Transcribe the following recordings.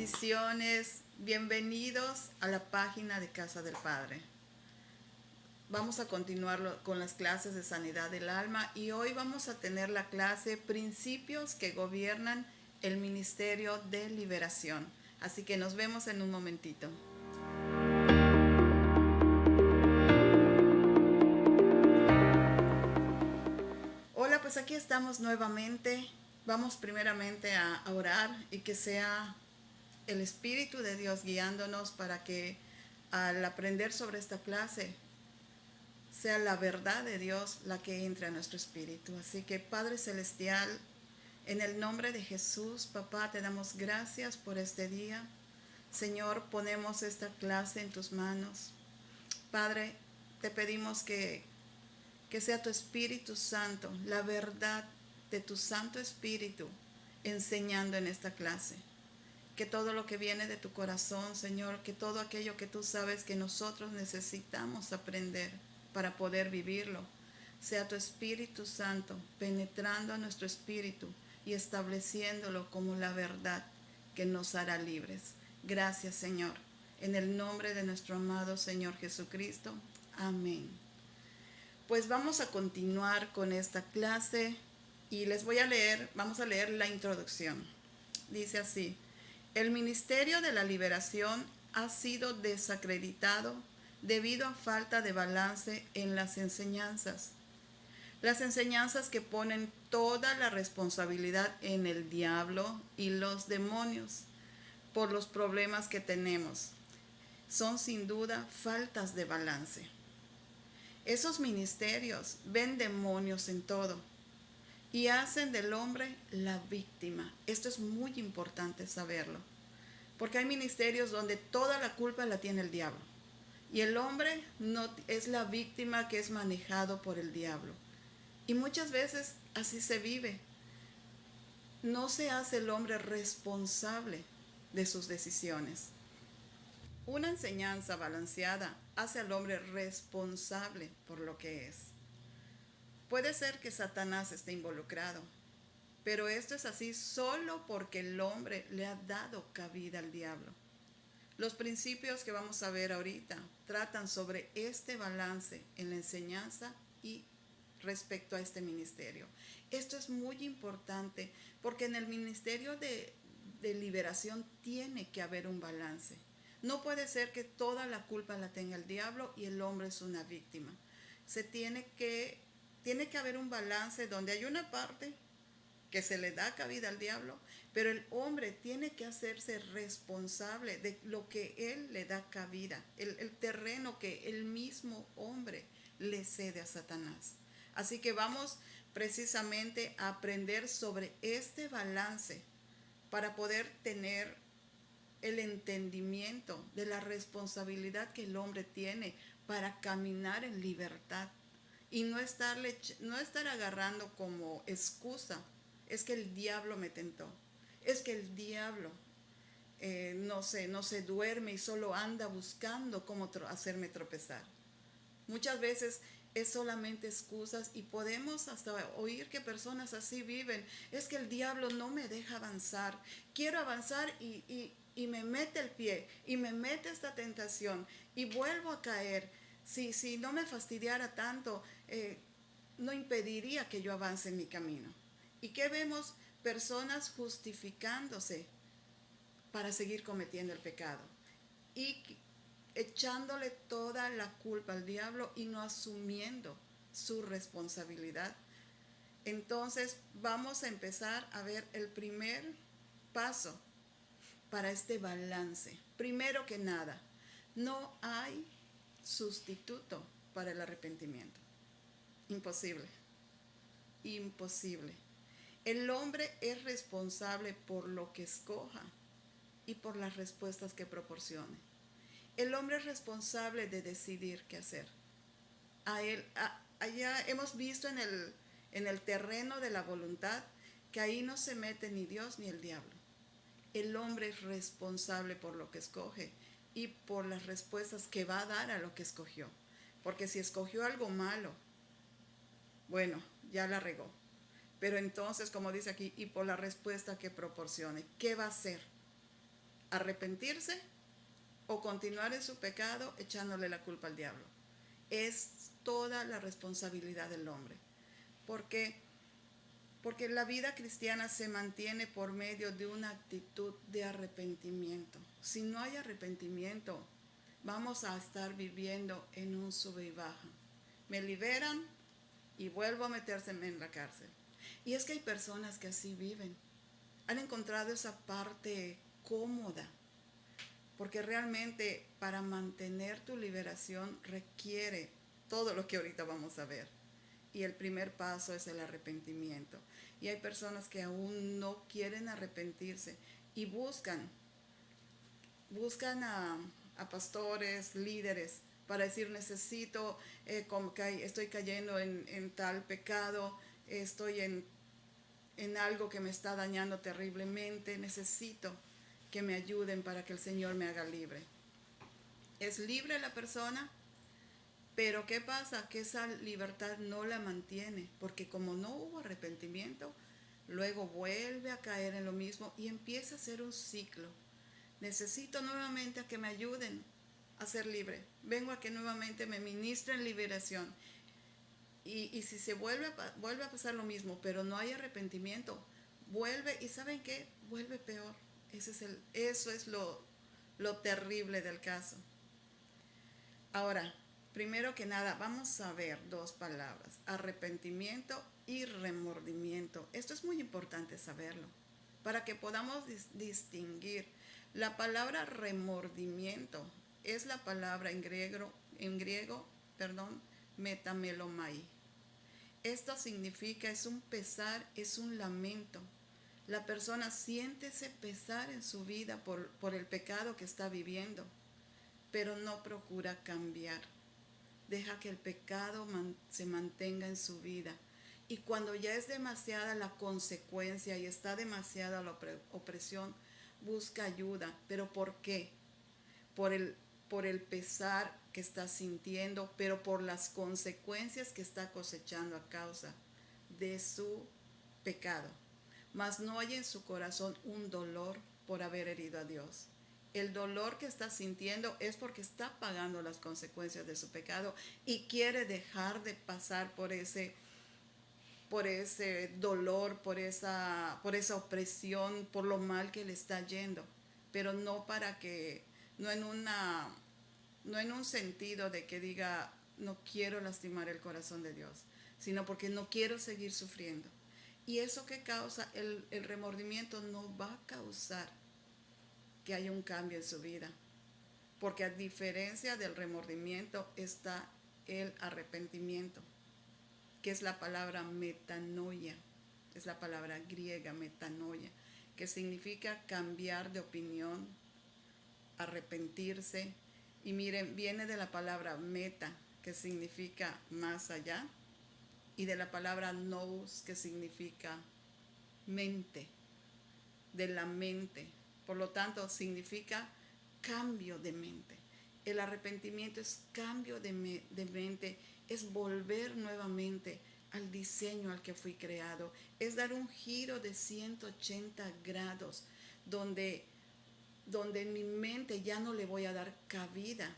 Bendiciones, bienvenidos a la página de Casa del Padre. Vamos a continuar con las clases de sanidad del alma y hoy vamos a tener la clase Principios que gobiernan el Ministerio de Liberación. Así que nos vemos en un momentito. Hola, pues aquí estamos nuevamente. Vamos primeramente a orar y que sea el Espíritu de Dios guiándonos para que al aprender sobre esta clase sea la verdad de Dios la que entre a nuestro espíritu. Así que Padre Celestial, en el nombre de Jesús, Papá, te damos gracias por este día. Señor, ponemos esta clase en tus manos. Padre, te pedimos que sea tu Espíritu Santo, la verdad de tu Santo Espíritu, enseñando en esta clase. Que todo lo que viene de tu corazón, Señor, que todo aquello que tú sabes que nosotros necesitamos aprender para poder vivirlo, sea tu Espíritu Santo penetrando a nuestro espíritu y estableciéndolo como la verdad que nos hará libres. Gracias, Señor. En el nombre de nuestro amado Señor Jesucristo. Amén. Pues vamos a continuar con esta clase y vamos a leer la introducción. Dice así: el Ministerio de la Liberación ha sido desacreditado debido a falta de balance en las enseñanzas. Las enseñanzas que ponen toda la responsabilidad en el diablo y los demonios por los problemas que tenemos son sin duda faltas de balance. Esos ministerios ven demonios en todo y hacen del hombre la víctima. Esto es muy importante saberlo, porque hay ministerios donde toda la culpa la tiene el diablo y el hombre no es la víctima que es manejado por el diablo. Y muchas veces así se vive. No se hace el hombre responsable de sus decisiones. Una enseñanza balanceada hace al hombre responsable por lo que es. Puede ser que Satanás esté involucrado, pero esto es así solo porque el hombre le ha dado cabida al diablo. Los principios que vamos a ver ahorita tratan sobre este balance en la enseñanza y respecto a este ministerio. Esto es muy importante porque en el ministerio de liberación tiene que haber un balance. No puede ser que toda la culpa la tenga el diablo y el hombre es una víctima. Tiene que haber un balance donde hay una parte que se le da cabida al diablo, pero el hombre tiene que hacerse responsable de lo que él le da cabida, el terreno que el mismo hombre le cede a Satanás. Así que vamos precisamente a aprender sobre este balance para poder tener el entendimiento de la responsabilidad que el hombre tiene para caminar en libertad y no estar agarrando como excusa: es que el diablo me tentó, es que el diablo no se duerme y solo anda buscando cómo hacerme tropezar. Muchas veces es solamente excusas y podemos hasta oír que personas así viven. Es que el diablo no me deja avanzar. Quiero avanzar y me mete el pie y me mete esta tentación y vuelvo a caer. Si no me fastidiara tanto, no impediría que yo avance en mi camino. ¿Y qué vemos? Personas justificándose para seguir cometiendo el pecado y echándole toda la culpa al diablo y no asumiendo su responsabilidad. Entonces vamos a empezar a ver el primer paso para este balance. Primero que nada, no hay sustituto para el arrepentimiento. Imposible. Imposible. El hombre es responsable por lo que escoja y por las respuestas que proporcione. El hombre es responsable de decidir qué hacer. Allá hemos visto en el terreno de la voluntad que ahí no se mete ni Dios ni el diablo. El hombre es responsable por lo que escoge y por las respuestas que va a dar a lo que escogió. Porque si escogió algo malo, bueno, ya la regó. Pero entonces, como dice aquí, y por la respuesta que proporcione, ¿qué va a hacer arrepentirse o continuar en su pecado echándole la culpa al diablo. Es toda la responsabilidad del hombre. Porque la vida cristiana se mantiene por medio de una actitud de arrepentimiento. Si no hay arrepentimiento, vamos a estar viviendo en un sube y baja. Me liberan y vuelvo a metérseme en la cárcel. Y es que hay personas que así viven. Han encontrado esa parte cómoda. Porque realmente para mantener tu liberación requiere todo lo que ahorita vamos a ver. Y el primer paso es el arrepentimiento. Y hay personas que aún no quieren arrepentirse y buscan a pastores, líderes, para decir necesito, estoy cayendo en tal pecado, estoy en algo que me está dañando terriblemente, necesito que me ayuden para que el Señor me haga libre. Es libre la persona, pero ¿qué pasa? Que esa libertad no la mantiene, porque como no hubo arrepentimiento, luego vuelve a caer en lo mismo y empieza a ser un ciclo. Necesito nuevamente a que me ayuden a ser libre. Vengo a que nuevamente me ministren liberación. Y si se vuelve a pasar lo mismo, pero no hay arrepentimiento, vuelve, y ¿saben qué? Vuelve peor. Eso es lo terrible del caso. Ahora, primero que nada, vamos a ver dos palabras: arrepentimiento y remordimiento. Esto es muy importante saberlo, para que podamos distinguir. La palabra remordimiento es la palabra en griego, metamelomai. Esto significa, es un pesar, es un lamento. La persona siente ese pesar en su vida por el pecado que está viviendo, pero no procura cambiar. Deja que el pecado se mantenga en su vida. Y cuando ya es demasiada la consecuencia y está demasiada la opresión, busca ayuda. ¿Pero por qué? Por el pesar que está sintiendo, pero por las consecuencias que está cosechando a causa de su pecado. Mas no hay en su corazón un dolor por haber herido a Dios. El dolor que está sintiendo es porque está pagando las consecuencias de su pecado y quiere dejar de pasar por ese dolor, por esa opresión, por lo mal que le está yendo, pero no en un sentido de que diga no quiero lastimar el corazón de Dios, sino porque no quiero seguir sufriendo. Y eso que causa el remordimiento no va a causar que haya un cambio en su vida, porque a diferencia del remordimiento está el arrepentimiento, que es la palabra metanoia, es la palabra griega metanoia, que significa cambiar de opinión, arrepentirse. Y miren, viene de la palabra meta, que significa más allá, y de la palabra nous, que significa mente, de la mente. Por lo tanto, significa cambio de mente. El arrepentimiento es cambio de mente, es volver nuevamente al diseño al que fui creado, es dar un giro de 180 grados, donde en mi mente ya no le voy a dar cabida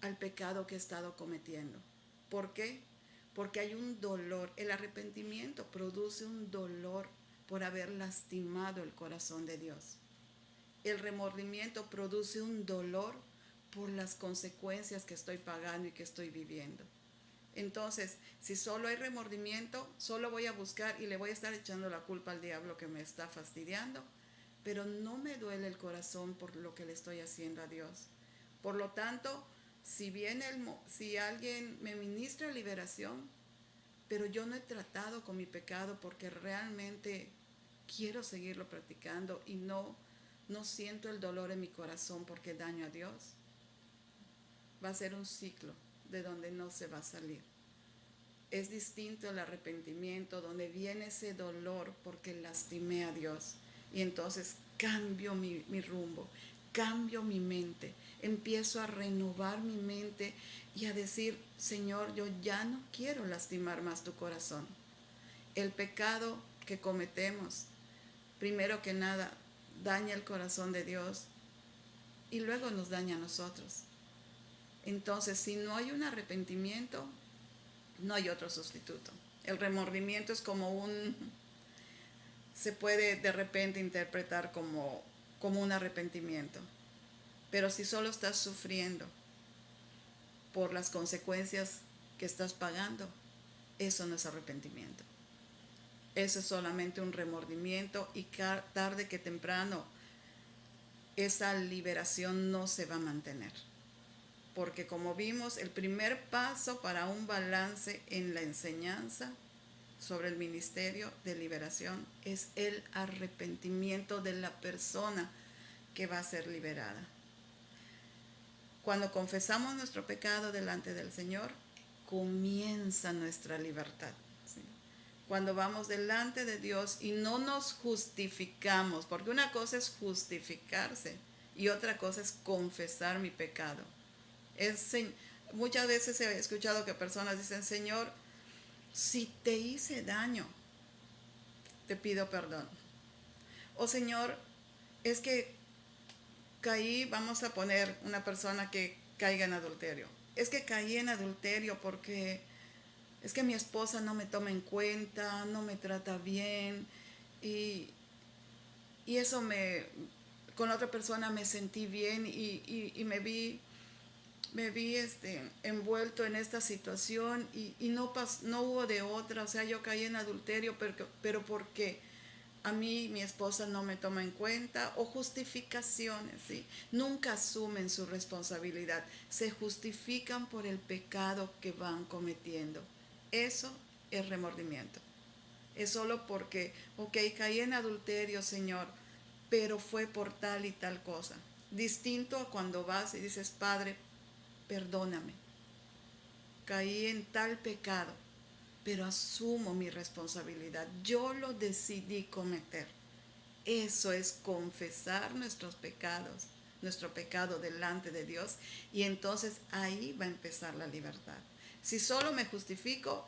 al pecado que he estado cometiendo. ¿Por qué? Porque hay un dolor. El arrepentimiento produce un dolor por haber lastimado el corazón de Dios. El remordimiento produce un dolor por las consecuencias que estoy pagando y que estoy viviendo. Entonces, si solo hay remordimiento, solo voy a buscar y le voy a estar echando la culpa al diablo que me está fastidiando, pero no me duele el corazón por lo que le estoy haciendo a Dios. Por lo tanto, si alguien me ministra liberación, pero yo no he tratado con mi pecado porque realmente quiero seguirlo practicando y no siento el dolor en mi corazón porque daño a Dios, va a ser un ciclo de donde no se va a salir. Es distinto el arrepentimiento, donde viene ese dolor porque lastimé a Dios. Y entonces cambio mi rumbo, cambio mi mente, empiezo a renovar mi mente y a decir, Señor, yo ya no quiero lastimar más tu corazón. El pecado que cometemos, primero que nada, daña el corazón de Dios y luego nos daña a nosotros. Entonces, si no hay un arrepentimiento, no hay otro sustituto. El remordimiento es como se puede de repente interpretar como un arrepentimiento. Pero si solo estás sufriendo por las consecuencias que estás pagando, eso no es arrepentimiento. Eso es solamente un remordimiento, y tarde que temprano esa liberación no se va a mantener. Porque como vimos, el primer paso para un balance en la enseñanza sobre el ministerio de liberación es el arrepentimiento de la persona que va a ser liberada. Cuando confesamos nuestro pecado delante del Señor, comienza nuestra libertad. ¿Sí? Cuando vamos delante de Dios y no nos justificamos, porque una cosa es justificarse y otra cosa es confesar mi pecado. Muchas veces he escuchado que personas dicen: Señor, si te hice daño, te pido perdón. O Señor, es que caí, vamos a poner una persona que caiga en adulterio. Es que caí en adulterio porque es que mi esposa no me toma en cuenta, no me trata bien, y eso con otra persona me sentí bien, y me vi envuelto en esta situación, y no hubo de otra. O sea, yo caí en adulterio, pero porque a mí mi esposa no me toma en cuenta, o justificaciones, ¿sí? Nunca asumen su responsabilidad, se justifican por el pecado que van cometiendo. Eso es remordimiento. Es solo porque, ok, caí en adulterio, Señor, pero fue por tal y tal cosa. Distinto a cuando vas y dices: Padre, perdóname, caí en tal pecado, pero asumo mi responsabilidad, yo lo decidí cometer. Eso es confesar nuestros pecados, nuestro pecado delante de Dios, y entonces ahí va a empezar la libertad. Si solo me justifico,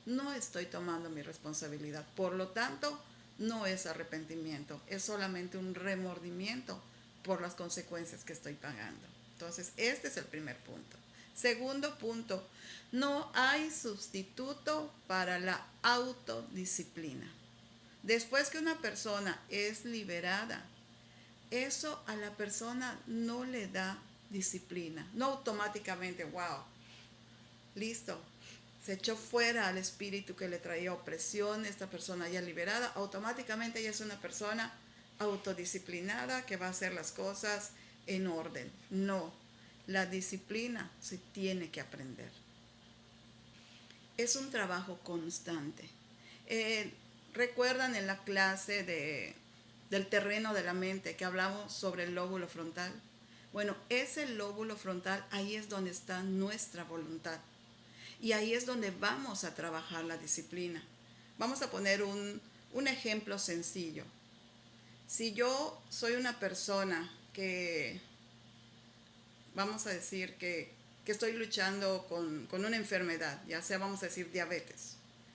no estoy tomando mi responsabilidad, por lo tanto no es arrepentimiento, es solamente un remordimiento por las consecuencias que estoy pagando. Entonces, este es el primer punto. Segundo punto, no hay sustituto para la autodisciplina. Después que una persona es liberada, eso a la persona no le da disciplina. No automáticamente, wow, listo, se echó fuera al espíritu que le traía opresión, esta persona ya liberada, automáticamente ella es una persona autodisciplinada que va a hacer las cosas en orden. No, la disciplina se tiene que aprender. Es un trabajo constante. ¿Recuerdan en la clase del terreno de la mente que hablamos sobre el lóbulo frontal? Bueno, ese lóbulo frontal, ahí es donde está nuestra voluntad. Y ahí es donde vamos a trabajar la disciplina. Vamos a poner un ejemplo sencillo. Si yo soy una persona que, vamos a decir que estoy luchando con una enfermedad, ya sea, vamos a decir, diabetes.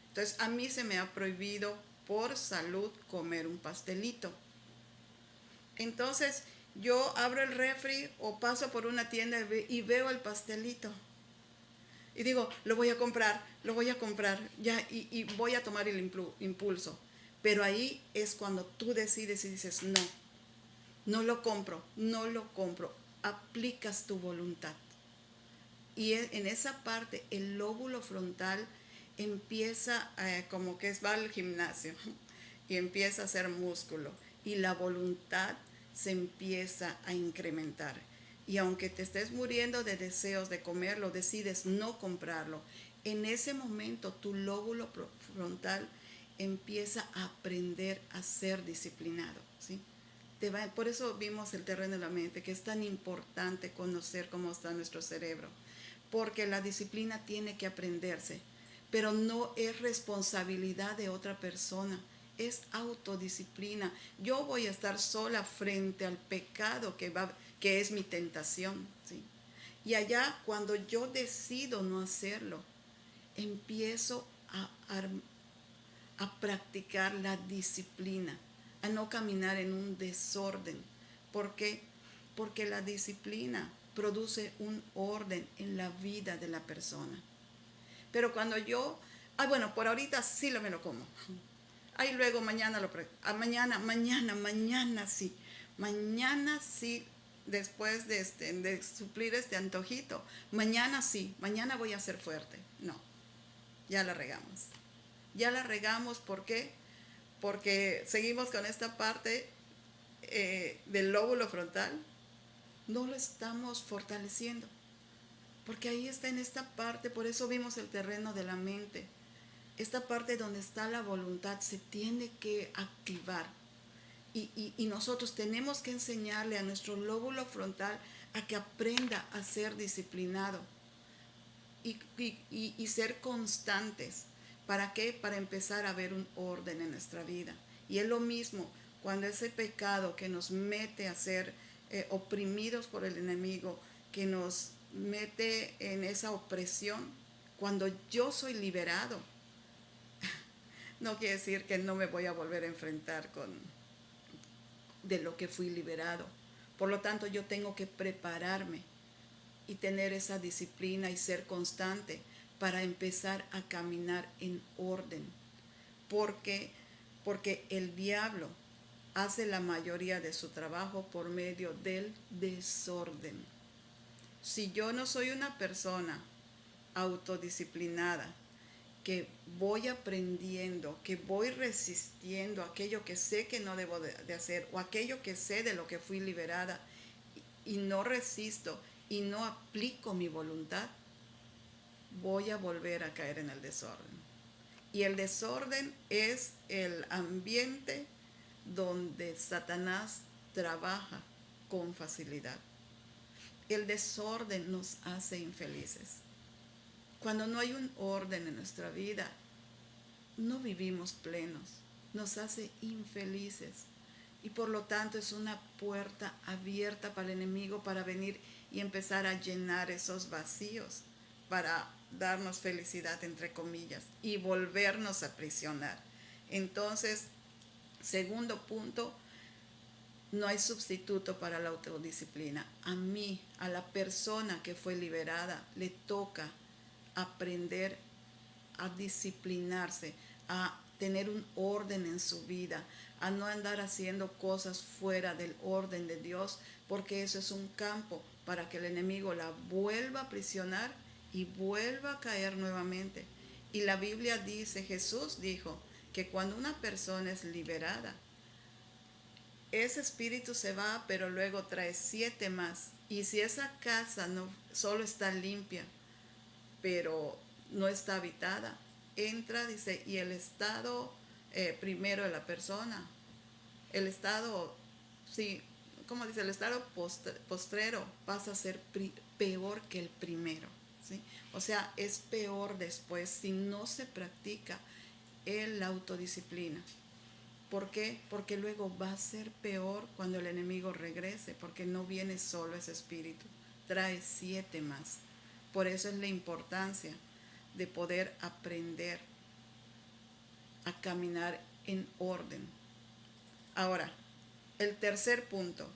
Entonces, a mí se me ha prohibido por salud comer un pastelito. Entonces, yo abro el refri o paso por una tienda y veo el pastelito. Y digo, lo voy a comprar, ya, y voy a tomar el impulso. Pero ahí es cuando tú decides y dices: no lo compro, aplicas tu voluntad. Y en esa parte el lóbulo frontal empieza como que va al gimnasio y empieza a hacer músculo, y la voluntad se empieza a incrementar. Y aunque te estés muriendo de deseos de comerlo, decides no comprarlo. En ese momento tu lóbulo frontal empieza a aprender a ser disciplinado, ¿sí? Por eso vimos el terreno de la mente, que es tan importante conocer cómo está nuestro cerebro, porque la disciplina tiene que aprenderse, pero no es responsabilidad de otra persona, es autodisciplina. Yo voy a estar sola frente al pecado que es mi tentación, ¿sí? Y allá, cuando yo decido no hacerlo, empiezo a practicar la disciplina, a no caminar en un desorden. ¿Por qué? Porque la disciplina produce un orden en la vida de la persona. Pero cuando yo, bueno, por ahorita sí me lo como. Ahí luego mañana mañana sí. Mañana sí, después de suplir este antojito. Mañana sí, mañana voy a ser fuerte. No, ya la regamos. Ya la regamos, ¿por qué? Porque seguimos con esta parte del lóbulo frontal. No lo estamos fortaleciendo. Porque ahí está en esta parte, por eso vimos el terreno de la mente. Esta parte donde está la voluntad se tiene que activar. Y nosotros tenemos que enseñarle a nuestro lóbulo frontal a que aprenda a ser disciplinado y ser constantes. ¿Para qué? Para empezar a ver un orden en nuestra vida. Y es lo mismo cuando ese pecado que nos mete a ser oprimidos por el enemigo, que nos mete en esa opresión, cuando yo soy liberado, no quiere decir que no me voy a volver a enfrentar de lo que fui liberado. Por lo tanto, yo tengo que prepararme y tener esa disciplina y ser constante para empezar a caminar en orden. Porque el diablo hace la mayoría de su trabajo por medio del desorden. Si yo no soy una persona autodisciplinada, que voy aprendiendo, que voy resistiendo aquello que sé que no debo de hacer, o aquello que sé de lo que fui liberada, y no resisto y no aplico mi voluntad, voy a volver a caer en el desorden. Y el desorden es el ambiente donde Satanás trabaja con facilidad. El desorden nos hace infelices. Cuando no hay un orden en nuestra vida, no vivimos plenos, nos hace infelices. Y por lo tanto es una puerta abierta para el enemigo para venir y empezar a llenar esos vacíos, para darnos felicidad, entre comillas, y volvernos a aprisionar. Entonces, segundo punto, no hay sustituto para la autodisciplina. A mí, a la persona que fue liberada, le toca aprender a disciplinarse, a tener un orden en su vida, a no andar haciendo cosas fuera del orden de Dios, porque eso es un campo para que el enemigo la vuelva a aprisionar y vuelva a caer nuevamente. Y la Biblia dice, Jesús dijo, que cuando una persona es liberada, ese espíritu se va, pero luego trae 7 más. Y si esa casa no solo está limpia, pero no está habitada, entra, dice, y el estado primero de la persona, el estado, sí, como dice, el estado postrero pasa a ser peor que el primero, ¿sí? O sea, es peor después si no se practica la autodisciplina. ¿Por qué? Porque luego va a ser peor cuando el enemigo regrese, porque no viene solo ese espíritu, trae 7 más. Por eso es la importancia de poder aprender a caminar en orden. Ahora, el tercer punto,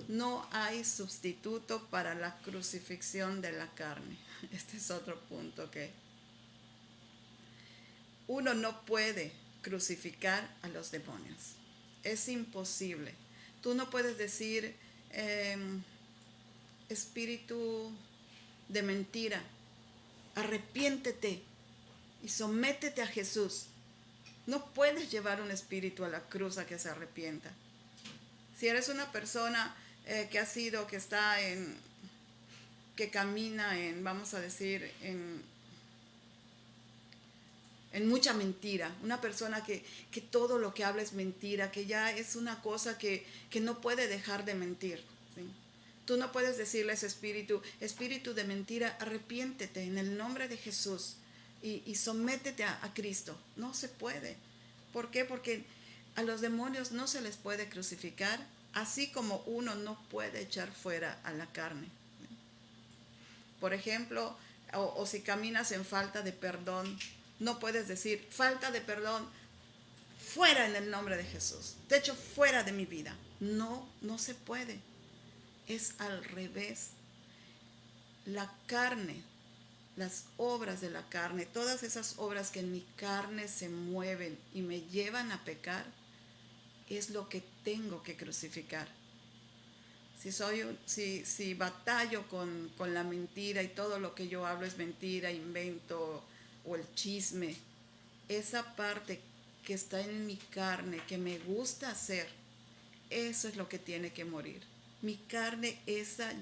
no hay sustituto para la crucifixión de la carne. Este es otro punto que uno no puede crucificar a los demonios. Es imposible. Tú no puedes decir, espíritu de mentira, arrepiéntete y sométete a Jesús. No puedes llevar un espíritu a la cruz a que se arrepienta. Si eres una persona que ha sido, que está que camina vamos a decir, en mucha mentira, una persona que todo lo que habla es mentira, que ya es una cosa que no puede dejar de mentir, ¿sí? Tú no puedes decirle a ese espíritu de mentira, arrepiéntete en el nombre de Jesús y sométete a Cristo. No se puede. ¿Por qué? Porque a los demonios no se les puede crucificar, así como uno no puede echar fuera a la carne. Por ejemplo, o si caminas en falta de perdón, no puedes decir, falta de perdón, fuera en el nombre de Jesús, te echo fuera de mi vida. No, no se puede. Es al revés. La carne, las obras de la carne, todas esas obras que en mi carne se mueven y me llevan a pecar, es lo que tengo que crucificar. Si batallo con la mentira y todo lo que yo hablo es mentira, invento o el chisme, esa parte que está en mi carne, que me gusta hacer, eso es lo que tiene que morir. Mi carne,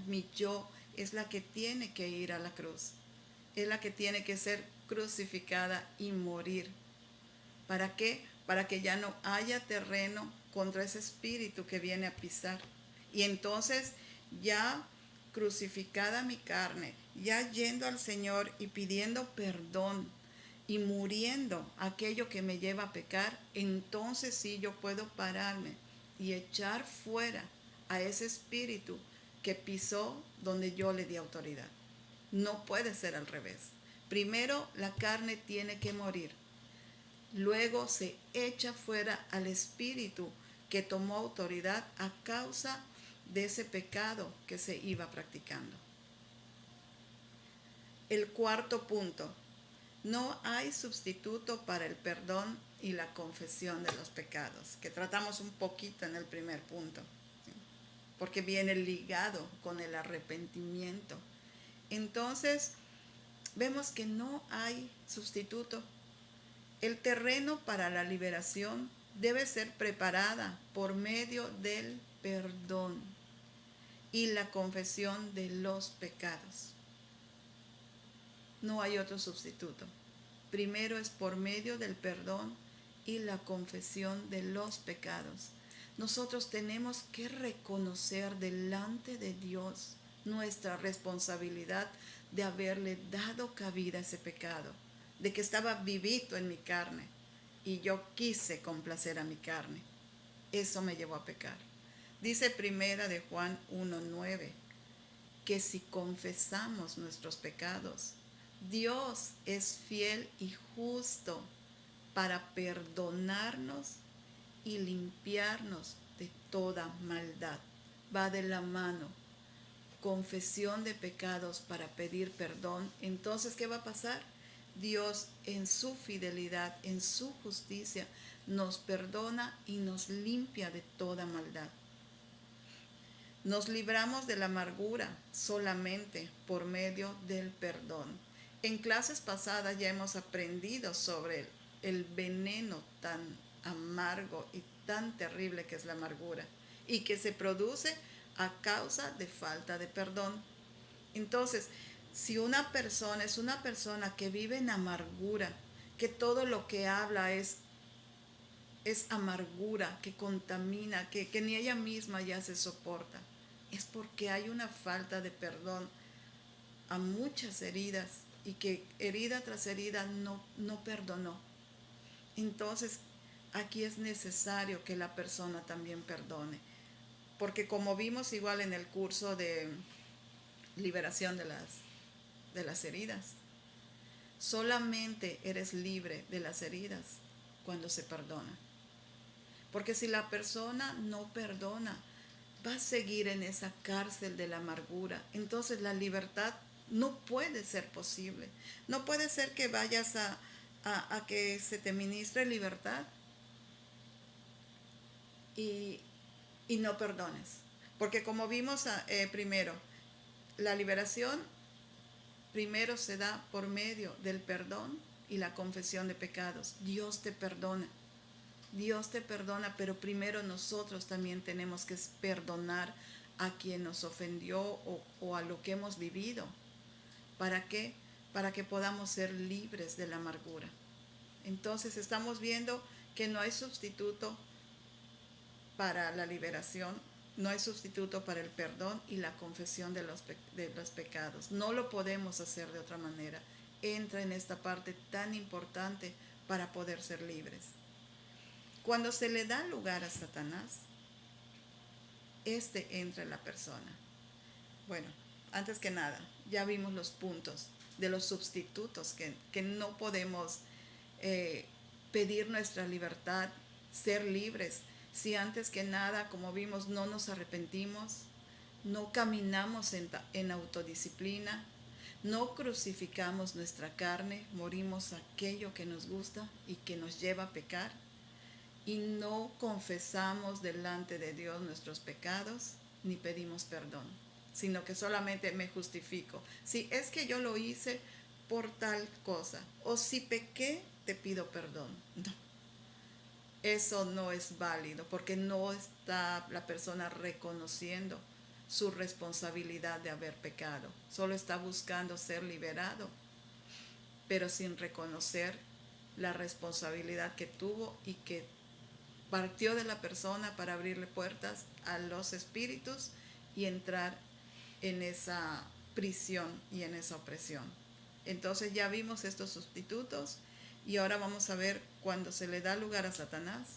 mi yo, es la que tiene que ir a la cruz. Es la que tiene que ser crucificada y morir. ¿Para qué? Para que ya no haya terreno contra ese espíritu que viene a pisar. Y entonces ya crucificada mi carne, ya yendo al Señor y pidiendo perdón y muriendo aquello que me lleva a pecar, entonces sí yo puedo pararme y echar fuera a ese espíritu que pisó donde yo le di autoridad. No puede ser al revés. Primero la carne tiene que morir. Luego se echa fuera al espíritu que tomó autoridad a causa de ese pecado que se iba practicando. El cuarto punto. No hay sustituto para el perdón y la confesión de los pecados, que tratamos un poquito en el primer punto, ¿sí? Porque viene ligado con el arrepentimiento. Entonces, vemos que no hay sustituto. El terreno para la liberación debe ser preparada por medio del perdón y la confesión de los pecados. No hay otro sustituto. Primero es por medio del perdón y la confesión de los pecados. Nosotros tenemos que reconocer delante de Dios nuestra responsabilidad de haberle dado cabida a ese pecado, de que estaba vivito en mi carne y yo quise complacer a mi carne. Eso me llevó a pecar. Dice primera de Juan 1:9 que si confesamos nuestros pecados, Dios es fiel y justo para perdonarnos y limpiarnos de toda maldad. Va de la mano. Confesión de pecados para pedir perdón. Entonces, ¿qué va a pasar? Dios en su fidelidad, en su justicia, nos perdona y nos limpia de toda maldad. Nos libramos de la amargura solamente por medio del perdón. En clases pasadas ya hemos aprendido sobre el veneno tan amargo y tan terrible que es la amargura y que se produce a causa de falta de perdón. Entonces, si una persona es una persona que vive en amargura, que todo lo que habla es amargura, que contamina, que ni ella misma ya se soporta, es porque hay una falta de perdón a muchas heridas y que herida tras herida no perdonó. Entonces, aquí es necesario que la persona también perdone. Porque como vimos igual en el curso de liberación de las heridas, solamente eres libre de las heridas cuando se perdona. Porque si la persona no perdona, va a seguir en esa cárcel de la amargura. Entonces la libertad no puede ser posible. No puede ser que vayas a que se te ministre libertad y no perdones. Porque como vimos primero, la liberación primero se da por medio del perdón y la confesión de pecados. Dios te perdona. Dios te perdona, pero primero nosotros también tenemos que perdonar a quien nos ofendió o a lo que hemos vivido. ¿Para qué? Para que podamos ser libres de la amargura. Entonces estamos viendo que no hay sustituto para la liberación, no hay sustituto para el perdón y la confesión de los pecados. No lo podemos hacer de otra manera. Entra en esta parte tan importante para poder ser libres. Cuando se le da lugar a Satanás, este entra en la persona. Bueno, antes que nada, ya vimos los puntos de los sustitutos que no podemos pedir nuestra libertad, ser libres, si antes que nada, como vimos, no nos arrepentimos, no caminamos en autodisciplina, no crucificamos nuestra carne, morimos a aquello que nos gusta y que nos lleva a pecar, y no confesamos delante de Dios nuestros pecados, ni pedimos perdón, sino que solamente me justifico. Si es que yo lo hice por tal cosa, o si pequé, te pido perdón. No, eso no es válido, porque no está la persona reconociendo su responsabilidad de haber pecado. Solo está buscando ser liberado, pero sin reconocer la responsabilidad que tuvo y que partió de la persona para abrirle puertas a los espíritus y entrar en esa prisión y en esa opresión. Entonces ya vimos estos sustitutos y ahora vamos a ver cuando se le da lugar a Satanás,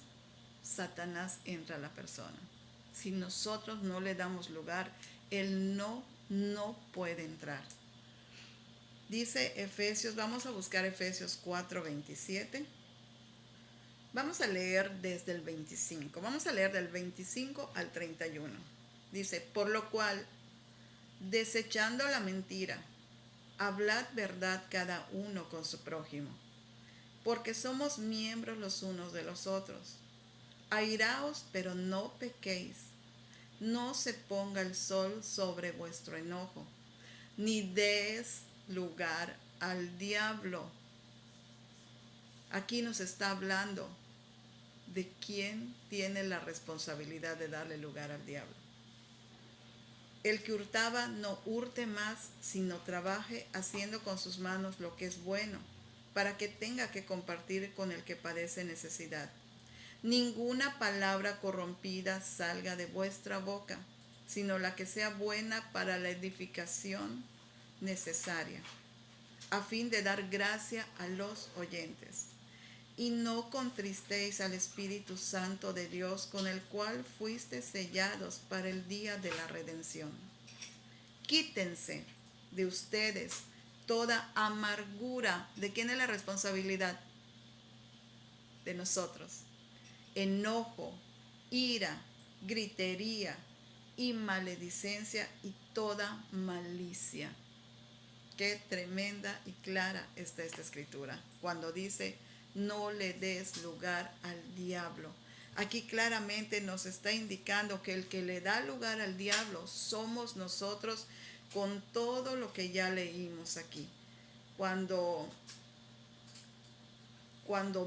Satanás entra a la persona. Si nosotros no le damos lugar, él no puede entrar. Dice Efesios, vamos a buscar Efesios 4:27. Vamos a leer desde el 25. Vamos a leer del 25 al 31. Dice, por lo cual, desechando la mentira, hablad verdad cada uno con su prójimo, porque somos miembros los unos de los otros. Airaos, pero no pequéis. No se ponga el sol sobre vuestro enojo, ni des lugar al diablo. Aquí nos está hablando de quién tiene la responsabilidad de darle lugar al diablo. El que hurtaba no hurte más, sino trabaje haciendo con sus manos lo que es bueno, para que tenga que compartir con el que padece necesidad. Ninguna palabra corrompida salga de vuestra boca, sino la que sea buena para la edificación necesaria, a fin de dar gracia a los oyentes. Y no contristéis al Espíritu Santo de Dios, con el cual fuisteis sellados para el día de la redención. Quítense de ustedes toda amargura. ¿De quién es la responsabilidad? De nosotros. Enojo, ira, gritería y maledicencia y toda malicia. Qué tremenda y clara está esta escritura cuando dice no le des lugar al diablo. Aquí claramente nos está indicando que el que le da lugar al diablo somos nosotros, con todo lo que ya leímos aquí. Cuando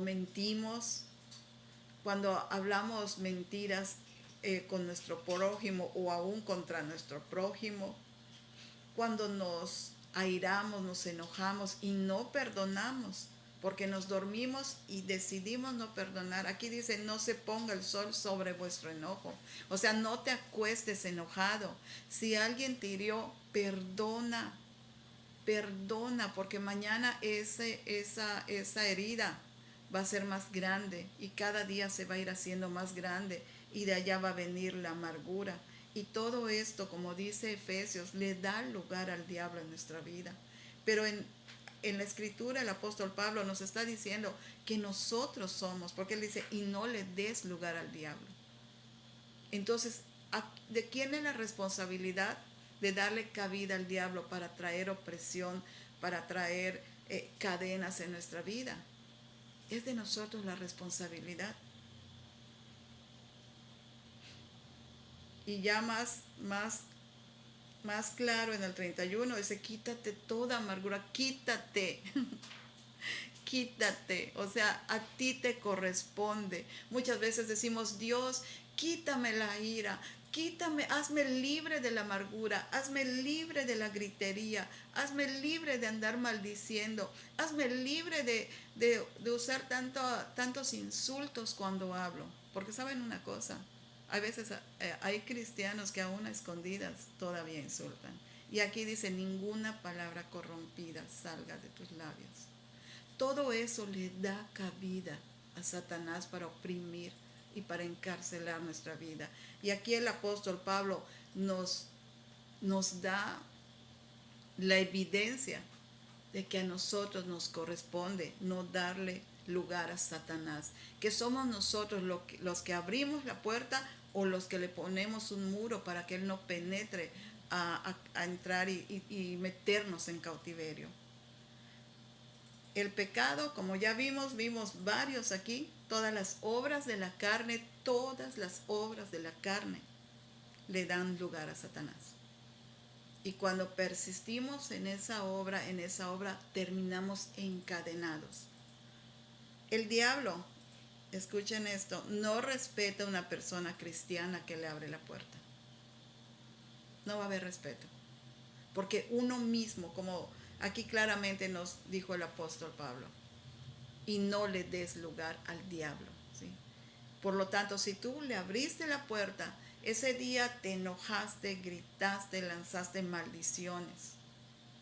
mentimos, cuando hablamos mentiras con nuestro prójimo o aún contra nuestro prójimo, cuando nos airamos, nos enojamos y no perdonamos, porque nos dormimos y decidimos no perdonar. Aquí dice, no se ponga el sol sobre vuestro enojo. O sea, no te acuestes enojado. Si alguien te hirió, perdona, porque mañana esa herida va a ser más grande y cada día se va a ir haciendo más grande y de allá va a venir la amargura. Y todo esto, como dice Efesios, le da lugar al diablo en nuestra vida. Pero en la escritura el apóstol Pablo nos está diciendo que nosotros somos, porque él dice, y no le des lugar al diablo. Entonces, ¿de quién es la responsabilidad de darle cabida al diablo para traer opresión, para traer cadenas en nuestra vida? Es de nosotros la responsabilidad. Y ya más claro en el 31 dice, quítate toda amargura, quítate. Quítate, o sea, a ti te corresponde. Muchas veces decimos, Dios, quítame la ira, quítame, hazme libre de la amargura, hazme libre de la gritería, hazme libre de andar maldiciendo, hazme libre de usar tantos insultos cuando hablo. Porque saben una cosa, a veces hay cristianos que aún a escondidas todavía insultan. Y aquí dice, ninguna palabra corrompida salga de tus labios. Todo eso le da cabida a Satanás para oprimir y para encarcelar nuestra vida. Y aquí el apóstol Pablo nos da la evidencia de que a nosotros nos corresponde no darle lugar a Satanás, que somos nosotros los que abrimos la puerta o los que le ponemos un muro para que él no penetre a entrar y meternos en cautiverio. El pecado, como ya vimos varios aquí, todas las obras de la carne le dan lugar a Satanás. Y cuando persistimos en esa obra terminamos encadenados. El diablo, escuchen esto, no respeta a una persona cristiana que le abre la puerta. No va a haber respeto. Porque uno mismo, como aquí claramente nos dijo el apóstol Pablo, y no le des lugar al diablo, ¿sí? Por lo tanto, si tú le abriste la puerta, ese día te enojaste, gritaste, lanzaste maldiciones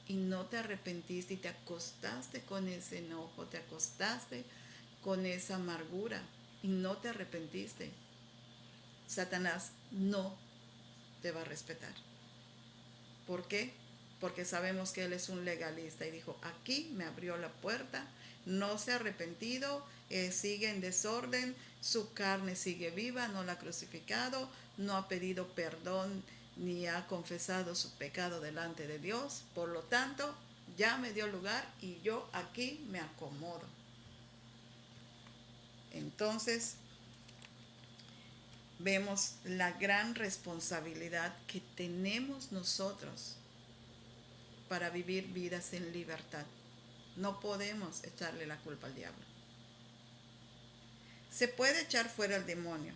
y no te arrepentiste y te acostaste con ese enojo, te acostaste con esa amargura y no te arrepentiste, Satanás no te va a respetar. ¿Por qué? Porque sabemos que él es un legalista y dijo, aquí me abrió la puerta, no se ha arrepentido, sigue en desorden, su carne sigue viva, no la ha crucificado, no ha pedido perdón ni ha confesado su pecado delante de Dios. Por lo tanto, ya me dio lugar y yo aquí me acomodo. Entonces, vemos la gran responsabilidad que tenemos nosotros para vivir vidas en libertad. No podemos echarle la culpa al diablo. Se puede echar fuera al demonio,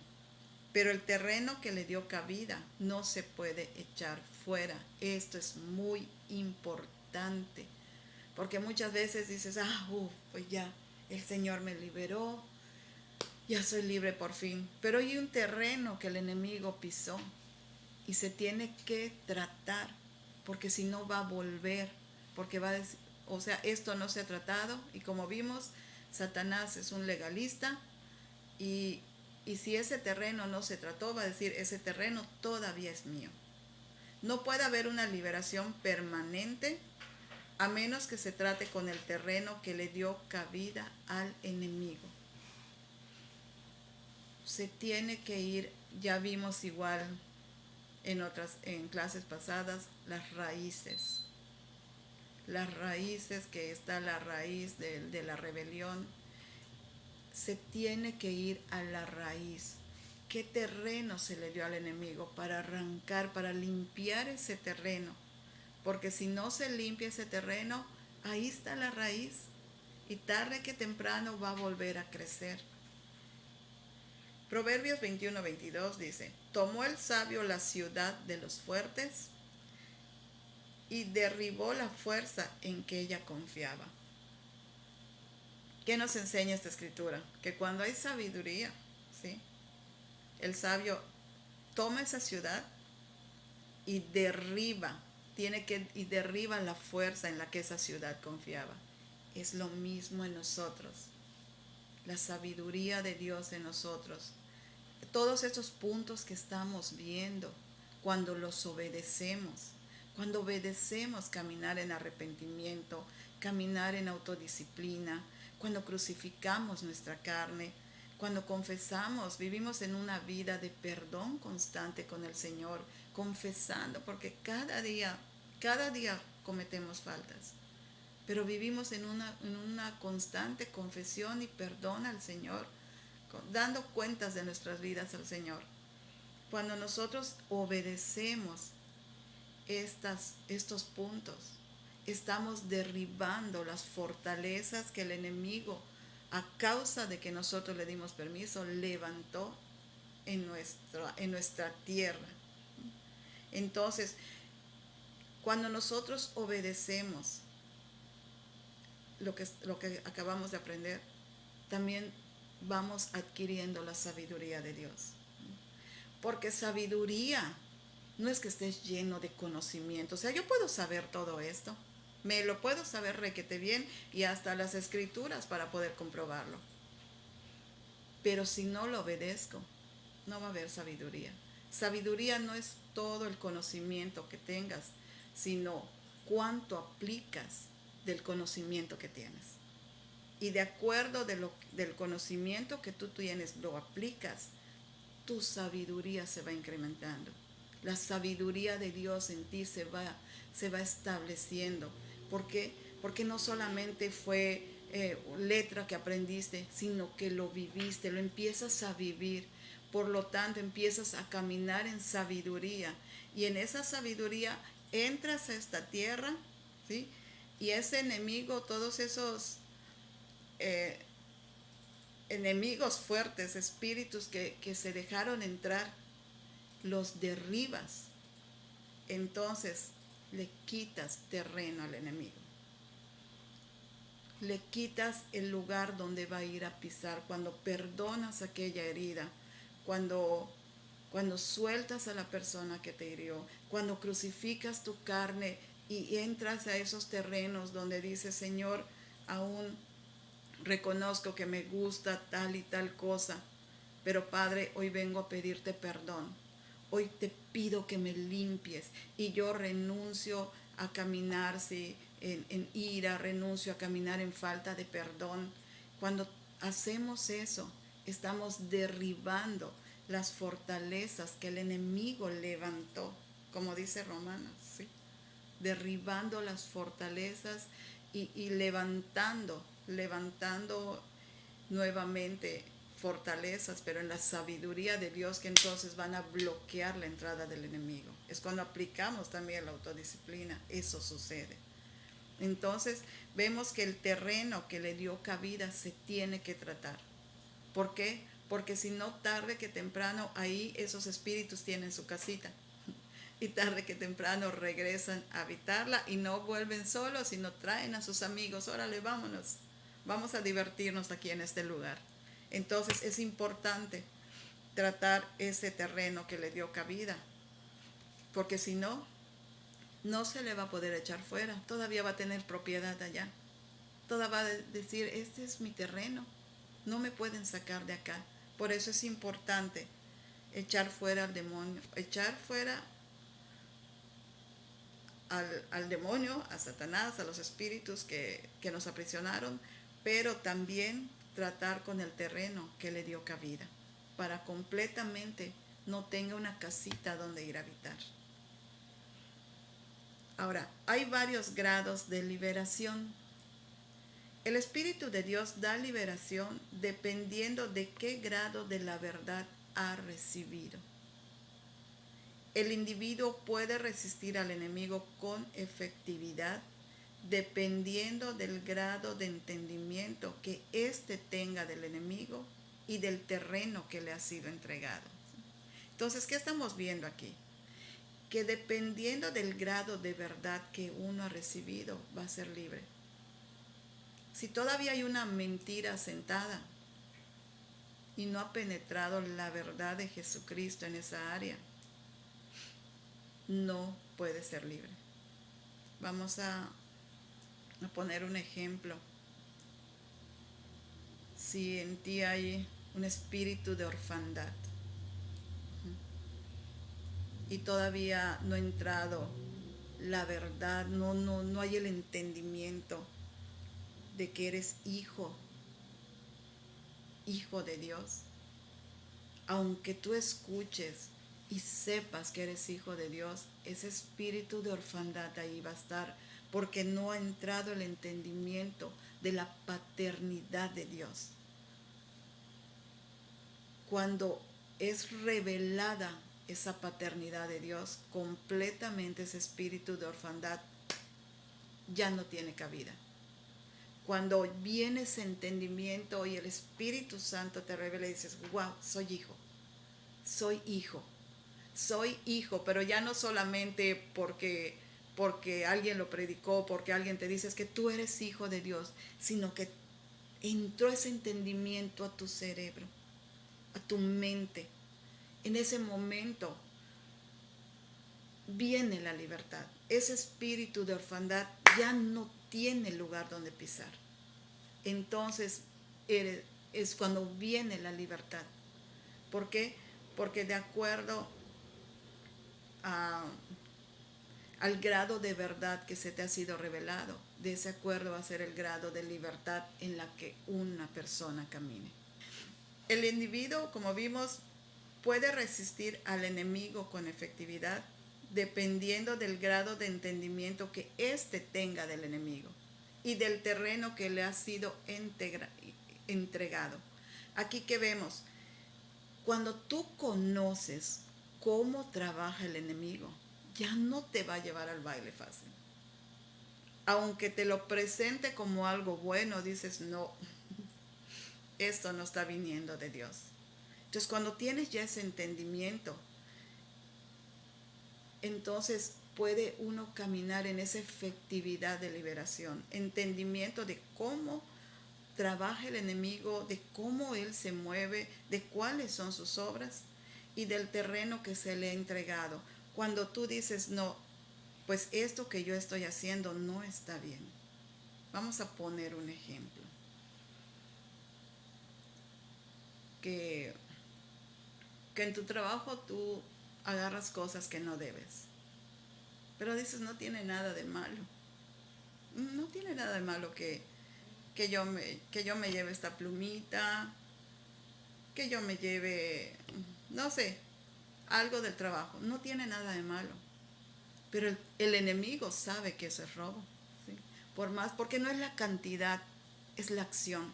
pero el terreno que le dio cabida no se puede echar fuera. Esto es muy importante, porque muchas veces dices, pues ya, el Señor me liberó, ya soy libre por fin. Pero hay un terreno que el enemigo pisó y se tiene que tratar, porque si no va a volver, porque va a decir, esto no se ha tratado, y como vimos, Satanás es un legalista, y si ese terreno no se trató, va a decir, ese terreno todavía es mío. No puede haber una liberación permanente a menos que se trate con el terreno que le dio cabida al enemigo. Se tiene que ir, ya vimos igual en clases pasadas, las raíces. Las raíces, que está la raíz de la rebelión, se tiene que ir a la raíz. ¿Qué terreno se le dio al enemigo para arrancar, para limpiar ese terreno? Porque si no se limpia ese terreno, ahí está la raíz y tarde que temprano va a volver a crecer. Proverbios 21-22 dice, tomó el sabio la ciudad de los fuertes y derribó la fuerza en que ella confiaba. ¿Qué nos enseña esta escritura? Que cuando hay sabiduría, ¿sí?, el sabio toma esa ciudad y derriba la fuerza en la que esa ciudad confiaba. Es lo mismo en nosotros. La sabiduría de Dios en nosotros. Todos estos puntos que estamos viendo, cuando los obedecemos, caminar en arrepentimiento, caminar en autodisciplina, cuando crucificamos nuestra carne, cuando confesamos, vivimos en una vida de perdón constante con el Señor, confesando, porque cada día cometemos faltas, pero vivimos en una constante confesión y perdón al Señor, dando cuentas de nuestras vidas al Señor. Cuando nosotros obedecemos estos puntos, estamos derribando las fortalezas que el enemigo, a causa de que nosotros le dimos permiso, levantó en nuestra tierra. Entonces, cuando nosotros obedecemos lo que acabamos de aprender, también vamos adquiriendo la sabiduría de Dios. Porque sabiduría no es que estés lleno de conocimiento. Yo puedo saber todo esto, me lo puedo saber requete bien y hasta las escrituras para poder comprobarlo. Pero si no lo obedezco, no va a haber sabiduría. Sabiduría no es todo el conocimiento que tengas, sino cuánto aplicas del conocimiento que tienes. y de acuerdo del conocimiento que tú tienes, lo aplicas, tu sabiduría se va incrementando. La sabiduría de Dios en ti se va estableciendo. ¿Por qué? Porque no solamente fue letra que aprendiste, sino que lo viviste, lo empiezas a vivir. Por lo tanto, empiezas a caminar en sabiduría. Y en esa sabiduría entras a esta tierra, ¿sí? Y ese enemigo, todos esos eh, enemigos fuertes, espíritus que se dejaron entrar, los derribas. Entonces le quitas terreno al enemigo. Le quitas el lugar donde va a ir a pisar. Cuando perdonas aquella herida, cuando sueltas a la persona que te hirió, cuando crucificas tu carne y entras a esos terrenos donde dices, Señor, aún reconozco que me gusta tal y tal cosa, pero Padre, hoy vengo a pedirte perdón. Hoy te pido que me limpies y yo renuncio a caminar en ira, renuncio a caminar en falta de perdón. Cuando hacemos eso, estamos derribando las fortalezas que el enemigo levantó, como dice Romanos, ¿sí? Derribando las fortalezas y levantando nuevamente fortalezas, pero en la sabiduría de Dios, que entonces van a bloquear la entrada del enemigo. Es cuando aplicamos también la autodisciplina, eso sucede. Entonces vemos que el terreno que le dio cabida se tiene que tratar. ¿Por qué? Porque si no, tarde que temprano ahí esos espíritus tienen su casita. Y tarde que temprano regresan a habitarla y no vuelven solos, sino traen a sus amigos. Órale, vámonos. Vamos a divertirnos aquí en este lugar. Entonces es importante tratar ese terreno que le dio cabida. Porque si no, no se le va a poder echar fuera. Todavía va a tener propiedad allá. Todavía va a decir, este es mi terreno. No me pueden sacar de acá. Por eso es importante echar fuera al demonio. Echar fuera al demonio, a Satanás, a los espíritus que nos aprisionaron, pero también tratar con el terreno que le dio cabida, para completamente no tenga una casita donde ir a habitar. Ahora, hay varios grados de liberación. El Espíritu de Dios da liberación dependiendo de qué grado de la verdad ha recibido. El individuo puede resistir al enemigo con efectividad dependiendo del grado de entendimiento que éste tenga del enemigo y del terreno que le ha sido entregado. Entonces, ¿qué estamos viendo aquí? Que dependiendo del grado de verdad que uno ha recibido, va a ser libre. Si todavía hay una mentira sentada y no ha penetrado la verdad de Jesucristo en esa área, no puede ser libre. Vamos a poner un ejemplo. Si en ti hay un espíritu de orfandad y todavía no ha entrado la verdad, no hay el entendimiento de que eres hijo de Dios, aunque tú escuches y sepas que eres hijo de Dios, ese espíritu de orfandad ahí va a estar, porque no ha entrado el entendimiento de la paternidad de Dios. Cuando es revelada esa paternidad de Dios, completamente ese espíritu de orfandad ya no tiene cabida. Cuando viene ese entendimiento y el Espíritu Santo te revela y dices, wow, soy hijo, pero ya no solamente porque alguien lo predicó, porque alguien te dice es que tú eres hijo de Dios, sino que entró ese entendimiento a tu cerebro, a tu mente. En ese momento viene la libertad. Ese espíritu de orfandad ya no tiene lugar donde pisar. Entonces es cuando viene la libertad. ¿Por qué? Porque de acuerdo al grado de verdad que se te ha sido revelado. De ese acuerdo va a ser el grado de libertad en la que una persona camine. El individuo, como vimos, puede resistir al enemigo con efectividad dependiendo del grado de entendimiento que éste tenga del enemigo y del terreno que le ha sido entregado. Aquí que vemos, cuando tú conoces cómo trabaja el enemigo, ya no te va a llevar al baile fácil. Aunque te lo presente como algo bueno, dices, no, esto no está viniendo de Dios. Entonces, cuando tienes ya ese entendimiento, entonces puede uno caminar en esa efectividad de liberación, entendimiento de cómo trabaja el enemigo, de cómo él se mueve, de cuáles son sus obras y del terreno que se le ha entregado. Cuando tú dices, no, pues esto que yo estoy haciendo no está bien. Vamos a poner un ejemplo. Que en tu trabajo tú agarras cosas que no debes. Pero dices, no tiene nada de malo. No tiene nada de malo que yo me lleve esta plumita, que yo me lleve, no sé, algo del trabajo. No tiene nada de malo. Pero el enemigo sabe que eso es robo. ¿Sí? Porque no es la cantidad, es la acción.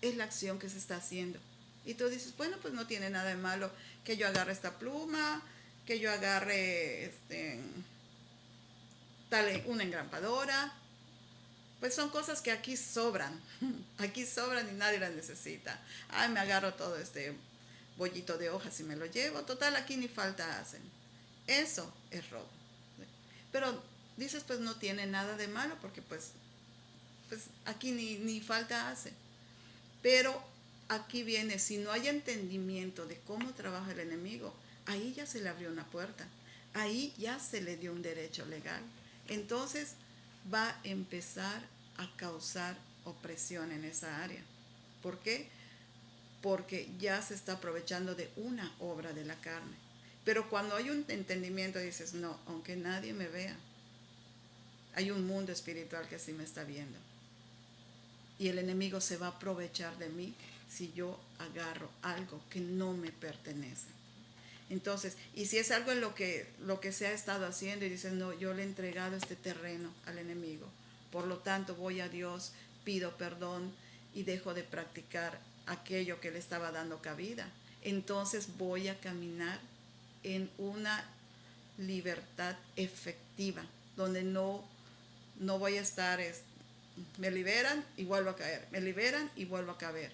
Es la acción que se está haciendo. Y tú dices, bueno, pues no tiene nada de malo que yo agarre esta pluma, que yo agarre una engrampadora. Pues son cosas que aquí sobran. Aquí sobran y nadie las necesita. Ay, me agarro todo este bollito de hojas y me lo llevo. Total, aquí ni falta hacen. Eso es robo. Pero dices, pues no tiene nada de malo porque pues aquí ni falta hace. Pero aquí viene, si no hay entendimiento de cómo trabaja el enemigo, ahí ya se le abrió una puerta, ahí ya se le dio un derecho legal. Entonces va a empezar a causar opresión en esa área. ¿Por qué? Porque ya se está aprovechando de una obra de la carne. Pero cuando hay un entendimiento dices, no, aunque nadie me vea, hay un mundo espiritual que sí me está viendo. Y el enemigo se va a aprovechar de mí si yo agarro algo que no me pertenece. Entonces, y si es algo en lo que se ha estado haciendo y dices, no, yo le he entregado este terreno al enemigo, por lo tanto voy a Dios, pido perdón y dejo de practicar aquello que le estaba dando cabida, entonces voy a caminar en una libertad efectiva, donde no voy a estar, me liberan y vuelvo a caer, me liberan y vuelvo a caer,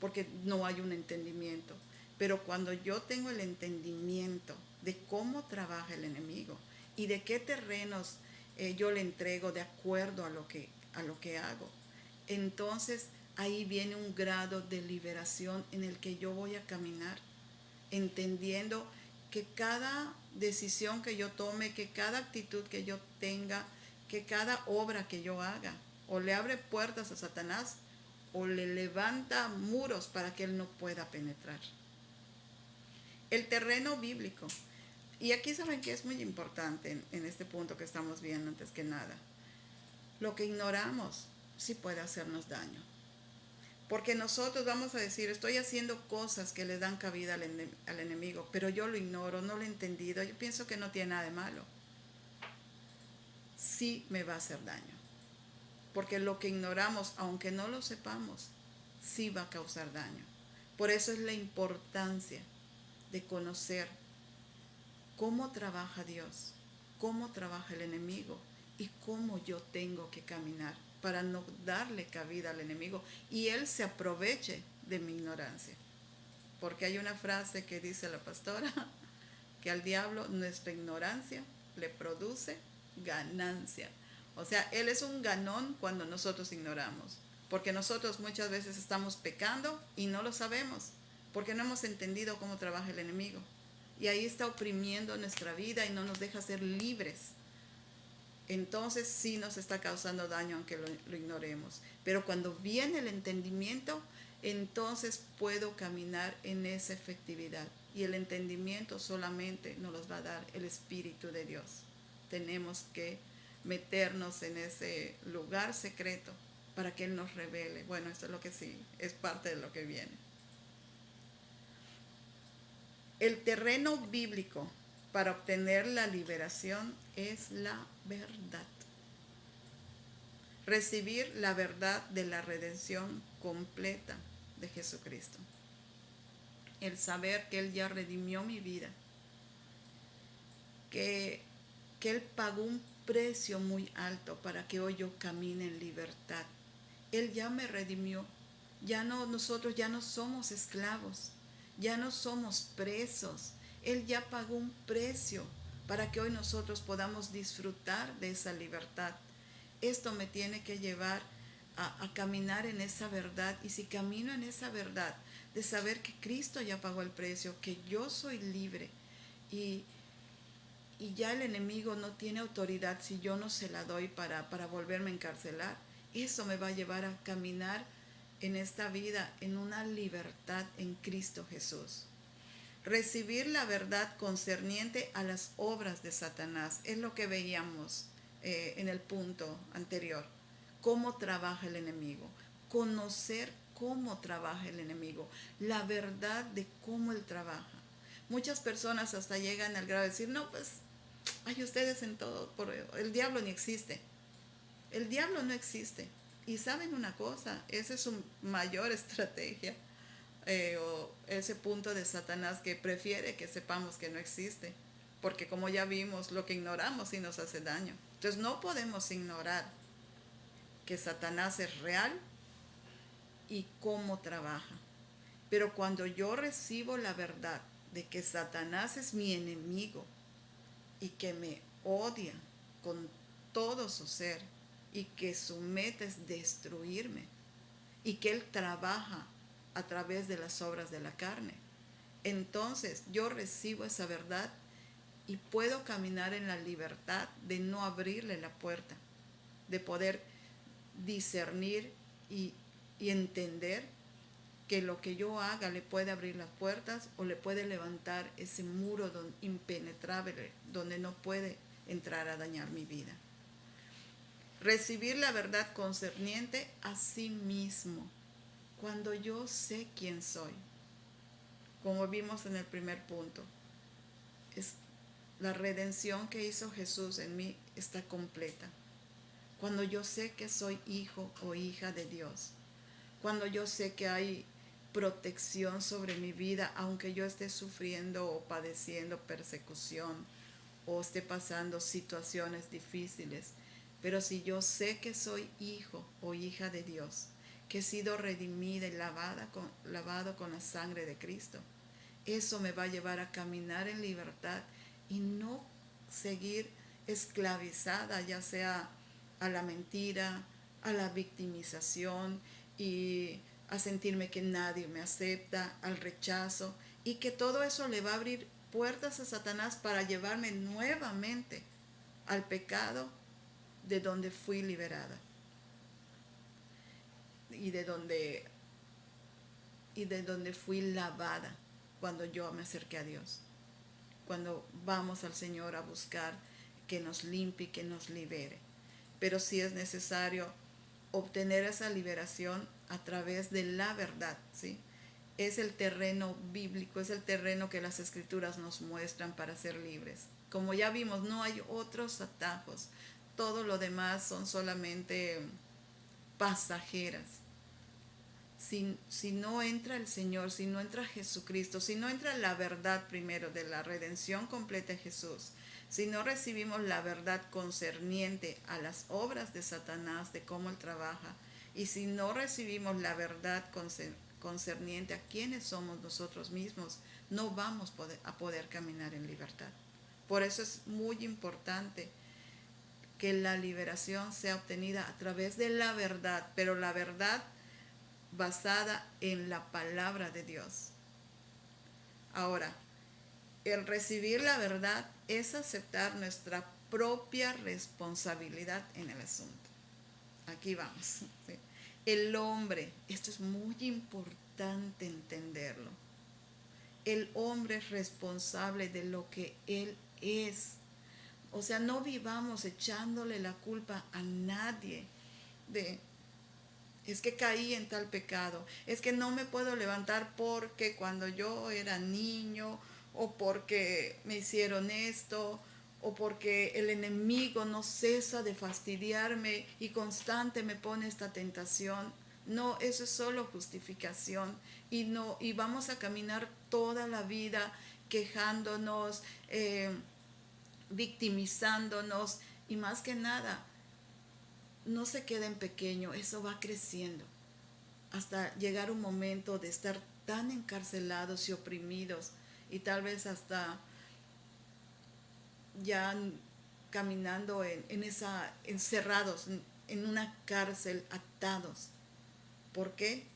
porque no hay un entendimiento. Pero cuando yo tengo el entendimiento de cómo trabaja el enemigo y de qué terrenos yo le entrego de acuerdo a lo que hago, entonces ahí viene un grado de liberación en el que yo voy a caminar, entendiendo que cada decisión que yo tome, que cada actitud que yo tenga, que cada obra que yo haga, o le abre puertas a Satanás, o le levanta muros para que él no pueda penetrar. El terreno bíblico. Y aquí saben que es muy importante en este punto que estamos viendo antes que nada. Lo que ignoramos sí puede hacernos daño. Porque nosotros vamos a decir, estoy haciendo cosas que le dan cabida al enemigo, pero yo lo ignoro, no lo he entendido, yo pienso que no tiene nada de malo. Sí me va a hacer daño. Porque lo que ignoramos, aunque no lo sepamos, sí va a causar daño. Por eso es la importancia de conocer cómo trabaja Dios, cómo trabaja el enemigo y cómo yo tengo que caminar para no darle cabida al enemigo y él se aproveche de mi ignorancia. Porque hay una frase que dice la pastora, que al diablo nuestra ignorancia le produce ganancia. O sea, él es un ganón cuando nosotros ignoramos, porque nosotros muchas veces estamos pecando y no lo sabemos, porque no hemos entendido cómo trabaja el enemigo. Y ahí está oprimiendo nuestra vida y no nos deja ser libres. Entonces sí nos está causando daño aunque lo ignoremos. Pero cuando viene el entendimiento, entonces puedo caminar en esa efectividad. Y el entendimiento solamente nos los va a dar el Espíritu de Dios. Tenemos que meternos en ese lugar secreto para que Él nos revele. Bueno, esto es lo que sí, es parte de lo que viene. El terreno bíblico para obtener la liberación es la verdad. Recibir la verdad de la redención completa de Jesucristo. El saber que Él ya redimió mi vida, que Él pagó un precio muy alto para que hoy yo camine en libertad. Él ya me redimió. Nosotros ya no somos esclavos, ya no somos presos. Él ya pagó un precio para que hoy nosotros podamos disfrutar de esa libertad. Esto me tiene que llevar a caminar en esa verdad. Y si camino en esa verdad de saber que Cristo ya pagó el precio, que yo soy libre y ya el enemigo no tiene autoridad si yo no se la doy para volverme a encarcelar, eso me va a llevar a caminar en esta vida en una libertad en Cristo Jesús. Recibir la verdad concerniente a las obras de Satanás es lo que veíamos en el punto anterior. Cómo trabaja el enemigo. Conocer cómo trabaja el enemigo. La verdad de cómo él trabaja. Muchas personas hasta llegan al grado de decir, no, pues, hay ustedes en todo, el diablo ni existe. El diablo no existe. Y saben una cosa, esa es su mayor estrategia, o ese punto de Satanás que prefiere que sepamos que no existe. Porque como ya vimos, lo que ignoramos sí nos hace daño. Entonces no podemos ignorar que Satanás es real y cómo trabaja. Pero cuando yo recibo la verdad de que Satanás es mi enemigo y que me odia con todo su ser y que su meta es destruirme y que él trabaja a través de las obras de la carne, entonces yo recibo esa verdad y puedo caminar en la libertad de no abrirle la puerta, de poder discernir y entender que lo que yo haga le puede abrir las puertas o le puede levantar ese muro impenetrable donde no puede entrar a dañar mi vida. Recibir la verdad concerniente a sí mismo. Cuando yo sé quién soy, como vimos en el primer punto, es la redención que hizo Jesús en mí está completa. Cuando yo sé que soy hijo o hija de Dios, cuando yo sé que hay protección sobre mi vida, aunque yo esté sufriendo o padeciendo persecución o esté pasando situaciones difíciles, pero si yo sé que soy hijo o hija de Dios, que he sido redimida y lavado con la sangre de Cristo, eso me va a llevar a caminar en libertad y no seguir esclavizada, ya sea a la mentira, a la victimización y a sentirme que nadie me acepta, al rechazo, y que todo eso le va a abrir puertas a Satanás para llevarme nuevamente al pecado de donde fui liberada y de donde fui lavada cuando yo me acerqué a Dios, cuando vamos al Señor a buscar que nos limpie, que nos libere. Pero sí es necesario obtener esa liberación a través de la verdad, ¿sí? Es el terreno bíblico, es el terreno que las escrituras nos muestran para ser libres. Como ya vimos, no hay otros atajos. Todo lo demás son solamente pasajeras. Si no entra el Señor, si no entra Jesucristo, si no entra la verdad primero de la redención completa de Jesús, si no recibimos la verdad concerniente a las obras de Satanás, de cómo él trabaja, y si no recibimos la verdad concerniente a quiénes somos nosotros mismos, no vamos a poder caminar en libertad. Por eso es muy importante que la liberación sea obtenida a través de la verdad, pero la verdad basada en la palabra de Dios. Ahora, el recibir la verdad es aceptar nuestra propia responsabilidad en el asunto. Aquí vamos. ¿Sí? El hombre, esto es muy importante entenderlo, el hombre es responsable de lo que él es. O sea, no vivamos echándole la culpa a nadie de, es que caí en tal pecado, es que no me puedo levantar porque cuando yo era niño, o porque me hicieron esto, o porque el enemigo no cesa de fastidiarme y constante me pone esta tentación. No, eso es solo justificación, y no, y vamos a caminar toda la vida quejándonos, victimizándonos, y más que nada no se queda en pequeño, eso va creciendo hasta llegar un momento de estar tan encarcelados y oprimidos, y tal vez hasta ya caminando encerrados en una cárcel, atados. ¿Por qué?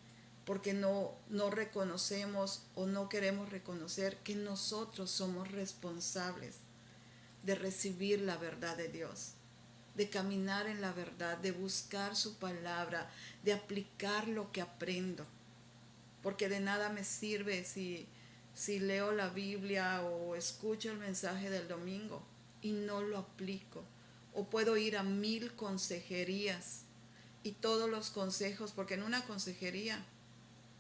Porque no reconocemos o no queremos reconocer que nosotros somos responsables de recibir la verdad de Dios, de caminar en la verdad, de buscar su palabra, de aplicar lo que aprendo. Porque de nada me sirve si leo la Biblia o escucho el mensaje del domingo y no lo aplico. O puedo ir a 1000 consejerías y todos los consejos, porque en una consejería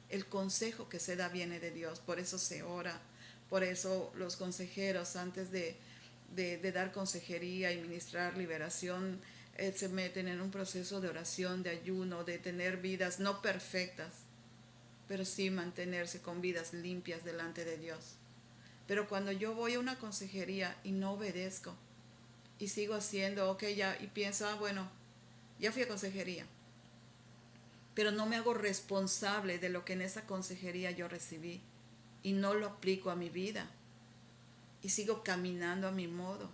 el consejo que se da viene de Dios, por eso se ora, por eso los consejeros antes de dar consejería y ministrar liberación, se meten en un proceso de oración, de ayuno, de tener vidas no perfectas, pero sí mantenerse con vidas limpias delante de Dios. Pero cuando yo voy a una consejería y no obedezco y sigo haciendo, ok, ya, y pienso, bueno, ya fui a consejería, pero no me hago responsable de lo que en esa consejería yo recibí y no lo aplico a mi vida y sigo caminando a mi modo,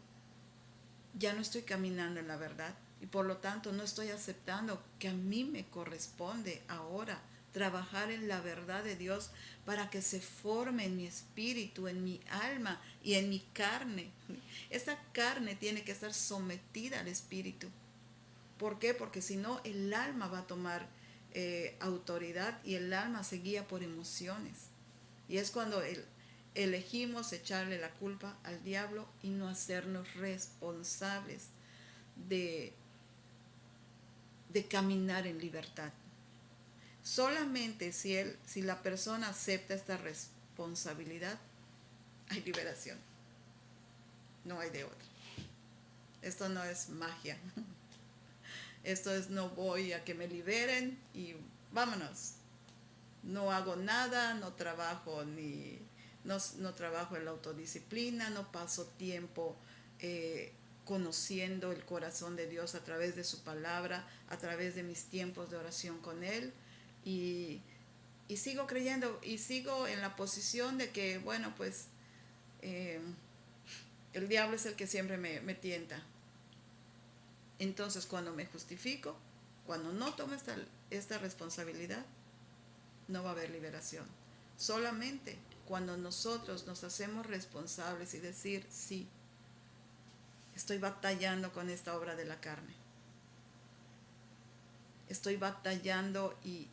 ya no estoy caminando en la verdad, y por lo tanto no estoy aceptando que a mí me corresponde ahora trabajar en la verdad de Dios para que se forme en mi espíritu, en mi alma y en mi carne. Esta carne tiene que estar sometida al espíritu. ¿Por qué? Porque si no, el alma va a tomar autoridad, y el alma se guía por emociones. Y es cuando elegimos echarle la culpa al diablo y no hacernos responsables de, de caminar en libertad. Solamente si la persona acepta esta responsabilidad, hay liberación. No hay de otra. Esto no es magia. Esto es, no voy a que me liberen y vámonos. No hago nada, no trabajo no trabajo en la autodisciplina, no paso tiempo conociendo el corazón de Dios a través de su palabra, a través de mis tiempos de oración con Él, y, y sigo creyendo y sigo en la posición de que, bueno, pues eh, el diablo es el que siempre me tienta. Entonces, cuando me justifico, cuando no tomo esta responsabilidad, no va a haber liberación. Solamente cuando nosotros nos hacemos responsables y decir, sí, estoy batallando con esta obra de la carne. Estoy batallando y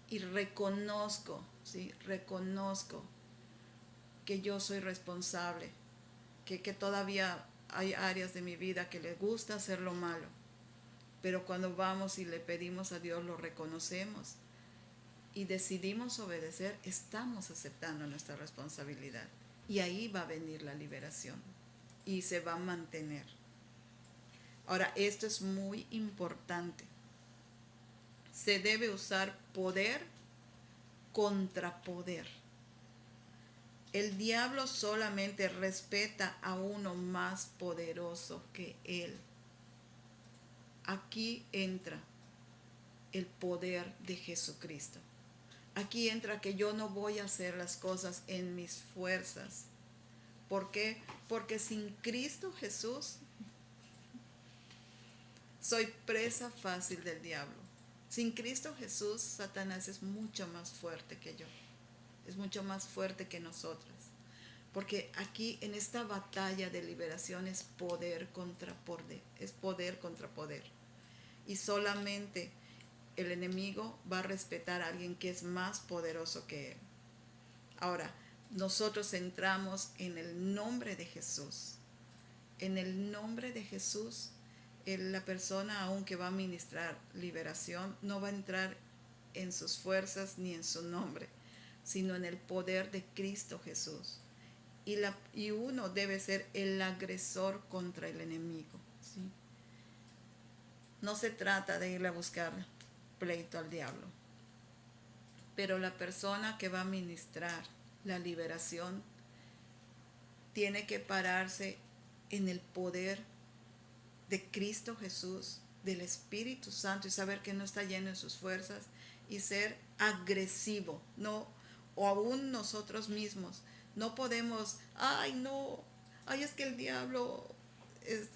reconozco, ¿sí? Reconozco que yo soy responsable, que todavía hay áreas de mi vida que le gusta hacer lo malo. Pero cuando vamos y le pedimos a Dios, lo reconocemos y decidimos obedecer, estamos aceptando nuestra responsabilidad. Y ahí va a venir la liberación y se va a mantener. Ahora, esto es muy importante. Se debe usar poder contra poder. El diablo solamente respeta a uno más poderoso que él. Aquí entra el poder de Jesucristo. Aquí entra que yo no voy a hacer las cosas en mis fuerzas. ¿Por qué? Porque sin Cristo Jesús soy presa fácil del diablo. Sin Cristo Jesús, Satanás es mucho más fuerte que yo. Es mucho más fuerte que nosotras. Porque aquí en esta batalla de liberación es poder contra poder. Es poder contra poder. y solamente el enemigo va a respetar a alguien que es más poderoso que él. Ahora, nosotros entramos en el nombre de Jesús. En el nombre de Jesús, la persona aunque va a ministrar liberación no va a entrar en sus fuerzas ni en su nombre, sino en el poder de Cristo Jesús. Y uno debe ser el agresor contra el enemigo, ¿sí? No se trata de ir a buscar pleito al diablo, pero la persona que va a ministrar la liberación tiene que pararse en el poder de Cristo Jesús, del Espíritu Santo, y saber que no está lleno de sus fuerzas, y ser agresivo, no, o aún nosotros mismos no podemos, ay no, ay es que el diablo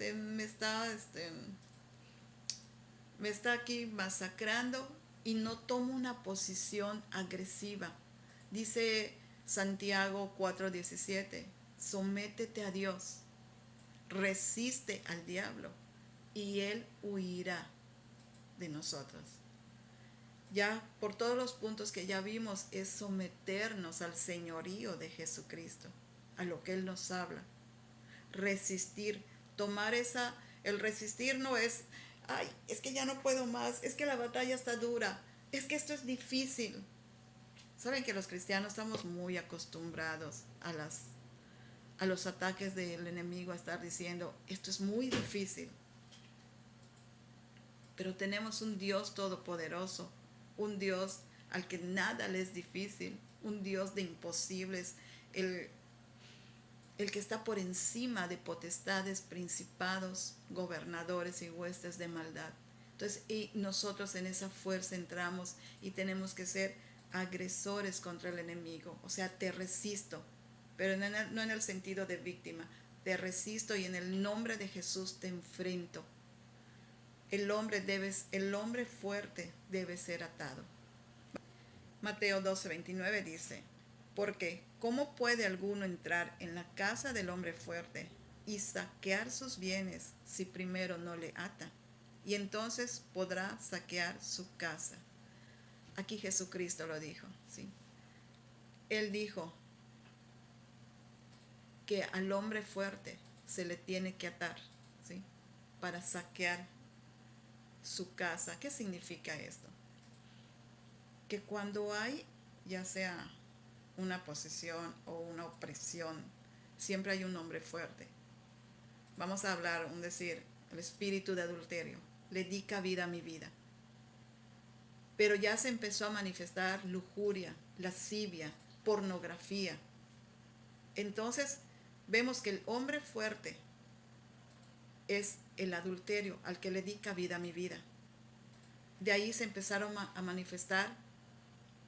me está aquí masacrando, y no tomo una posición agresiva. Dice Santiago 4:17, sométete a Dios, resiste al diablo y él huirá de nosotros. Ya por todos los puntos que ya vimos, es someternos al señorío de Jesucristo, a lo que Él nos habla. Resistir, tomar el resistir no es, ay, es que ya no puedo más, es que la batalla está dura, es que esto es difícil. Saben que los cristianos estamos muy acostumbrados a los ataques del enemigo, a estar diciendo, esto es muy difícil. Pero tenemos un Dios todopoderoso, un Dios al que nada le es difícil, un Dios de imposibles, el que está por encima de potestades, principados, gobernadores y huestes de maldad. Entonces, y nosotros en esa fuerza entramos y tenemos que ser agresores contra el enemigo. O sea, te resisto, pero no en el sentido de víctima. Te resisto y en el nombre de Jesús te enfrento. El hombre fuerte debe ser atado. Mateo 12:29 dice, porque ¿cómo puede alguno entrar en la casa del hombre fuerte y saquear sus bienes si primero no le ata? Y entonces podrá saquear su casa. Aquí Jesucristo lo dijo, ¿sí? Él dijo que al hombre fuerte se le tiene que atar, ¿sí? Para saquear su casa. ¿Qué significa esto? Que cuando hay, ya sea una posesión o una opresión, siempre hay un hombre fuerte. Vamos a hablar, decir, el espíritu de adulterio. Le di cabida a mi vida. Pero ya se empezó a manifestar lujuria, lascivia, pornografía. Entonces, vemos que el hombre fuerte es el adulterio al que le di cabida a mi vida. De ahí se empezaron a manifestar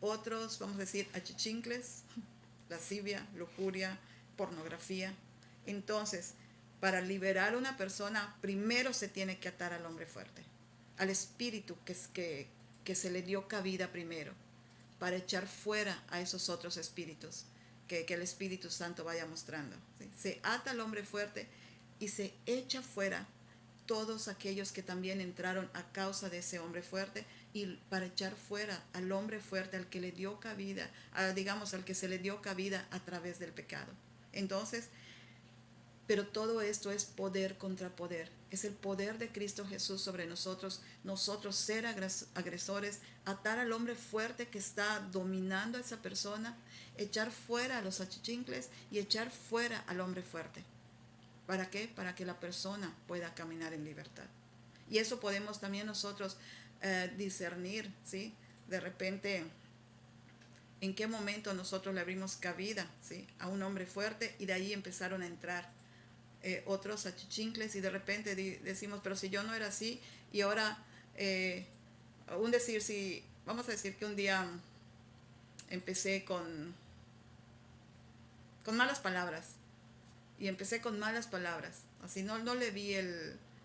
otros, vamos a decir, achichincles, lascivia, lujuria, pornografía. Entonces, para liberar a una persona, primero se tiene que atar al hombre fuerte, al espíritu que se le dio cabida primero, para echar fuera a esos otros espíritus que el Espíritu Santo vaya mostrando, ¿sí? Se ata al hombre fuerte y se echa fuera todos aquellos que también entraron a causa de ese hombre fuerte, y para echar fuera al hombre fuerte, al que le dio cabida, al que se le dio cabida a través del pecado. Entonces, pero todo esto es poder contra poder. Es el poder de Cristo Jesús sobre nosotros ser agresores, atar al hombre fuerte que está dominando a esa persona, echar fuera a los achichincles y echar fuera al hombre fuerte. ¿Para qué? Para que la persona pueda caminar en libertad. Y eso podemos también nosotros discernir, ¿sí? De repente, en qué momento nosotros le abrimos cabida, ¿sí? A un hombre fuerte, y de ahí empezaron a entrar otros achichincles, y de repente decimos, pero si yo no era así, y ahora, vamos a decir que un día empecé con malas palabras, y empecé con malas palabras, así no le vi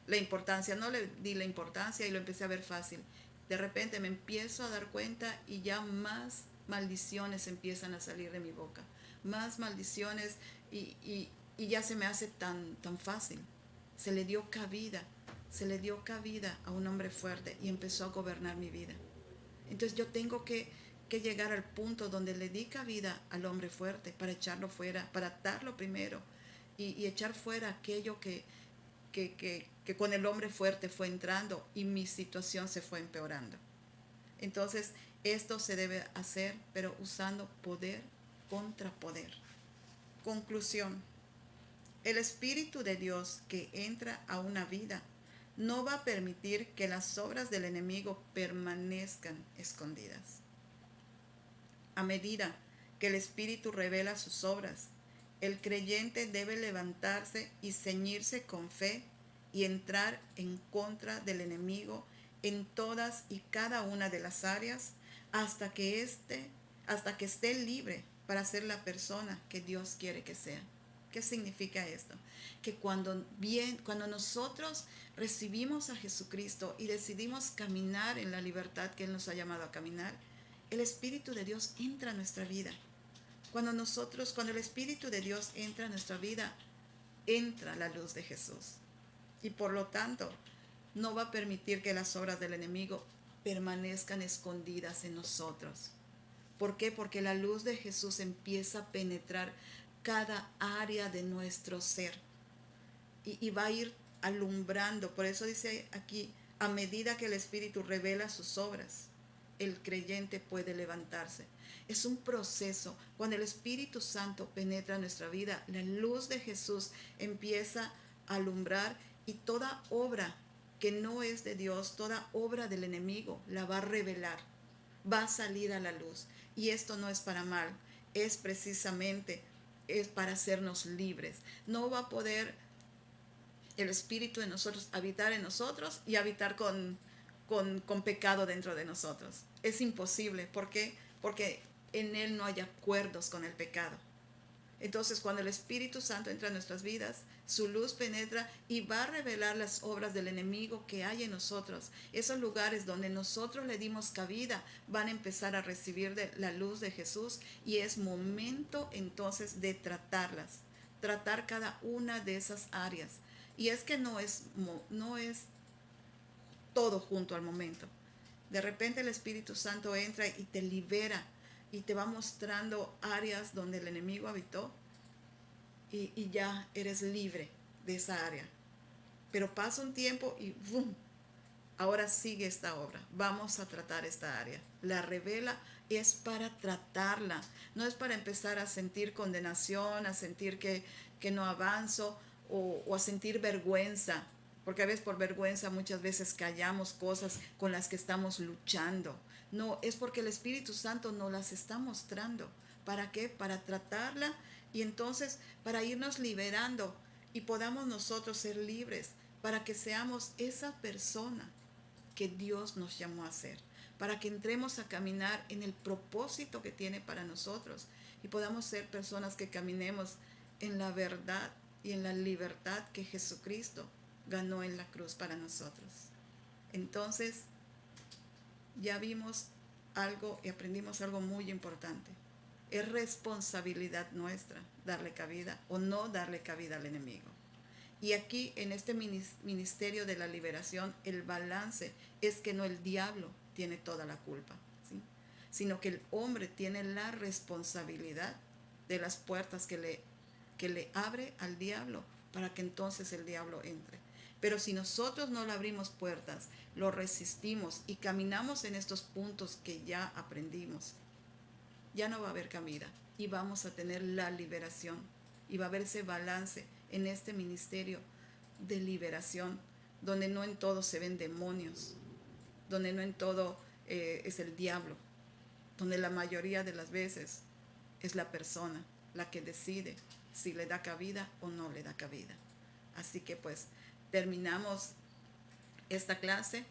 la importancia, no le di la importancia y lo empecé a ver fácil. De repente me empiezo a dar cuenta y ya más maldiciones empiezan a salir de mi boca, más maldiciones, y ya se me hace tan fácil. Se le dio cabida, se le dio cabida a un hombre fuerte y empezó a gobernar mi vida. Entonces yo tengo que llegar al punto donde le di cabida al hombre fuerte para echarlo fuera, para atarlo primero y echar fuera aquello que con el hombre fuerte fue entrando y mi situación se fue empeorando. Entonces esto se debe hacer, pero usando poder contra poder. Conclusión. El Espíritu de Dios que entra a una vida no va a permitir que las obras del enemigo permanezcan escondidas. A medida que el Espíritu revela sus obras, el creyente debe levantarse y ceñirse con fe y entrar en contra del enemigo en todas y cada una de las áreas hasta que esté libre para ser la persona que Dios quiere que sea. ¿Qué significa esto? Que cuando nosotros recibimos a Jesucristo y decidimos caminar en la libertad que Él nos ha llamado a caminar, el Espíritu de Dios entra a nuestra vida. Cuando el Espíritu de Dios entra a nuestra vida, entra la luz de Jesús. Y por lo tanto, no va a permitir que las obras del enemigo permanezcan escondidas en nosotros. ¿Por qué? Porque la luz de Jesús empieza a penetrar cada área de nuestro ser y va a ir alumbrando. Por eso dice aquí, a medida que el Espíritu revela sus obras, el creyente puede levantarse. Es un proceso. Cuando el Espíritu Santo penetra en nuestra vida, la luz de Jesús empieza a alumbrar y toda obra que no es de Dios, toda obra del enemigo, la va a revelar, va a salir a la luz. Y esto no es para mal, es para hacernos libres. No va a poder el Espíritu de nosotros habitar en nosotros y habitar con pecado dentro de nosotros. Es imposible. ¿Por qué? Porque en Él no hay acuerdos con el pecado. Entonces, cuando el Espíritu Santo entra en nuestras vidas, su luz penetra y va a revelar las obras del enemigo que hay en nosotros. Esos lugares donde nosotros le dimos cabida van a empezar a recibir la luz de Jesús y es momento entonces de tratar cada una de esas áreas. Y es que no es todo junto al momento. De repente el Espíritu Santo entra y te libera y te va mostrando áreas donde el enemigo habitó y ya eres libre de esa área. Pero pasa un tiempo y ¡bum! Ahora sigue esta obra. Vamos a tratar esta área. La revela es para tratarla. No es para empezar a sentir condenación, a sentir que no avanzo o a sentir vergüenza. Porque a veces por vergüenza muchas veces callamos cosas con las que estamos luchando. No, es porque el Espíritu Santo nos las está mostrando. ¿Para qué? Para tratarla y entonces para irnos liberando y podamos nosotros ser libres, para que seamos esa persona que Dios nos llamó a ser, para que entremos a caminar en el propósito que tiene para nosotros y podamos ser personas que caminemos en la verdad y en la libertad que Jesucristo ganó en la cruz para nosotros. Entonces, ya vimos algo y aprendimos algo muy importante. Es responsabilidad nuestra darle cabida o no darle cabida al enemigo. Y aquí en este ministerio de la liberación, el balance es que no el diablo tiene toda la culpa, ¿sí? Sino que el hombre tiene la responsabilidad de las puertas que le abre al diablo para que entonces el diablo entre. Pero si nosotros no le abrimos puertas, lo resistimos y caminamos en estos puntos que ya aprendimos, ya no va a haber cabida y vamos a tener la liberación y va a haber ese balance en este ministerio de liberación, donde no en todo se ven demonios, donde no en todo es el diablo, donde la mayoría de las veces es la persona la que decide si le da cabida o no le da cabida. Así que pues terminamos esta clase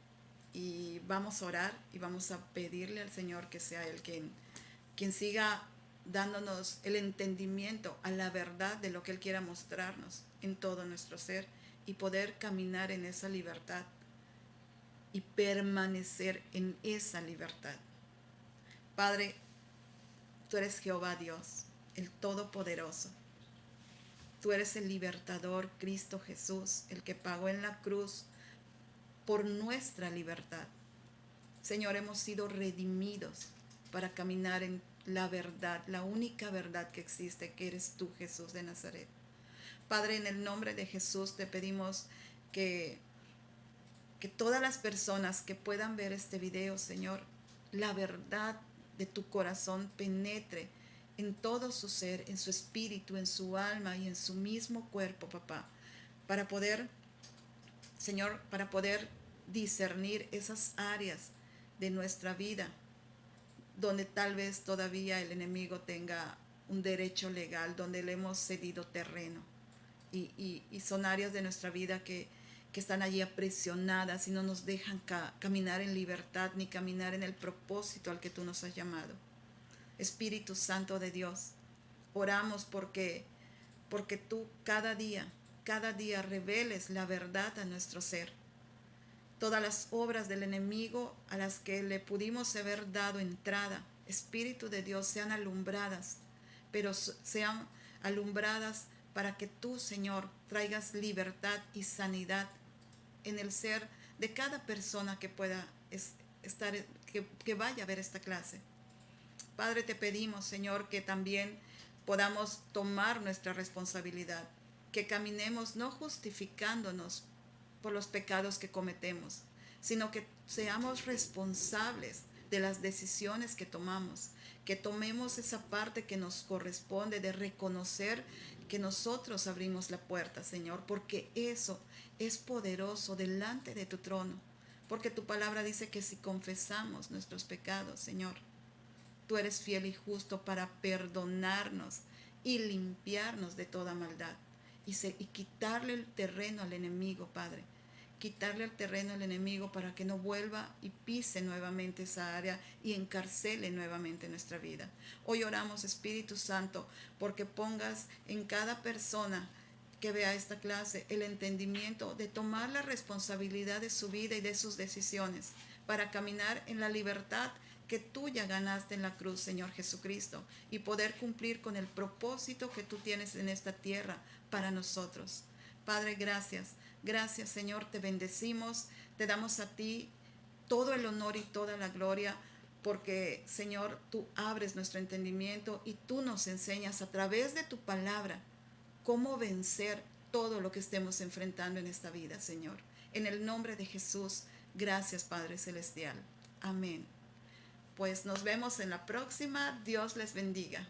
y vamos a orar y vamos a pedirle al Señor que sea Él quien siga dándonos el entendimiento a la verdad de lo que Él quiera mostrarnos en todo nuestro ser y poder caminar en esa libertad y permanecer en esa libertad. Padre, tú eres Jehová Dios, el Todopoderoso. Tú eres el libertador, Cristo Jesús, el que pagó en la cruz por nuestra libertad. Señor, hemos sido redimidos para caminar en la verdad, la única verdad que existe, que eres tú, Jesús de Nazaret. Padre, en el nombre de Jesús te pedimos que todas las personas que puedan ver este video, Señor, la verdad de tu corazón penetre en todo su ser, en su espíritu, en su alma y en su mismo cuerpo, papá, para poder, Señor, para poder discernir esas áreas de nuestra vida donde tal vez todavía el enemigo tenga un derecho legal, donde le hemos cedido terreno. Y son áreas de nuestra vida que están allí aprisionadas y no nos dejan caminar en libertad ni caminar en el propósito al que tú nos has llamado. Espíritu Santo de Dios, oramos porque tú cada día reveles la verdad a nuestro ser. Todas las obras del enemigo a las que le pudimos haber dado entrada, Espíritu de Dios, sean alumbradas, pero sean alumbradas para que tú, Señor, traigas libertad y sanidad en el ser de cada persona que pueda estar, que vaya a ver esta clase. Padre, te pedimos, Señor, que también podamos tomar nuestra responsabilidad, que caminemos no justificándonos por los pecados que cometemos, sino que seamos responsables de las decisiones que tomamos, que tomemos esa parte que nos corresponde de reconocer que nosotros abrimos la puerta, Señor, porque eso es poderoso delante de tu trono, porque tu palabra dice que si confesamos nuestros pecados, Señor, tú eres fiel y justo para perdonarnos y limpiarnos de toda maldad y quitarle el terreno al enemigo, Padre. Quitarle el terreno al enemigo para que no vuelva y pise nuevamente esa área y encarcele nuevamente nuestra vida. Hoy oramos, Espíritu Santo, porque pongas en cada persona que vea esta clase el entendimiento de tomar la responsabilidad de su vida y de sus decisiones para caminar en la libertad que tú ya ganaste en la cruz, Señor Jesucristo, y poder cumplir con el propósito que tú tienes en esta tierra para nosotros. Padre, gracias. Gracias, Señor, te bendecimos, te damos a ti todo el honor y toda la gloria, porque, Señor, tú abres nuestro entendimiento y tú nos enseñas a través de tu palabra cómo vencer todo lo que estemos enfrentando en esta vida, Señor. En el nombre de Jesús, gracias, Padre Celestial. Amén. Pues nos vemos en la próxima. Dios les bendiga.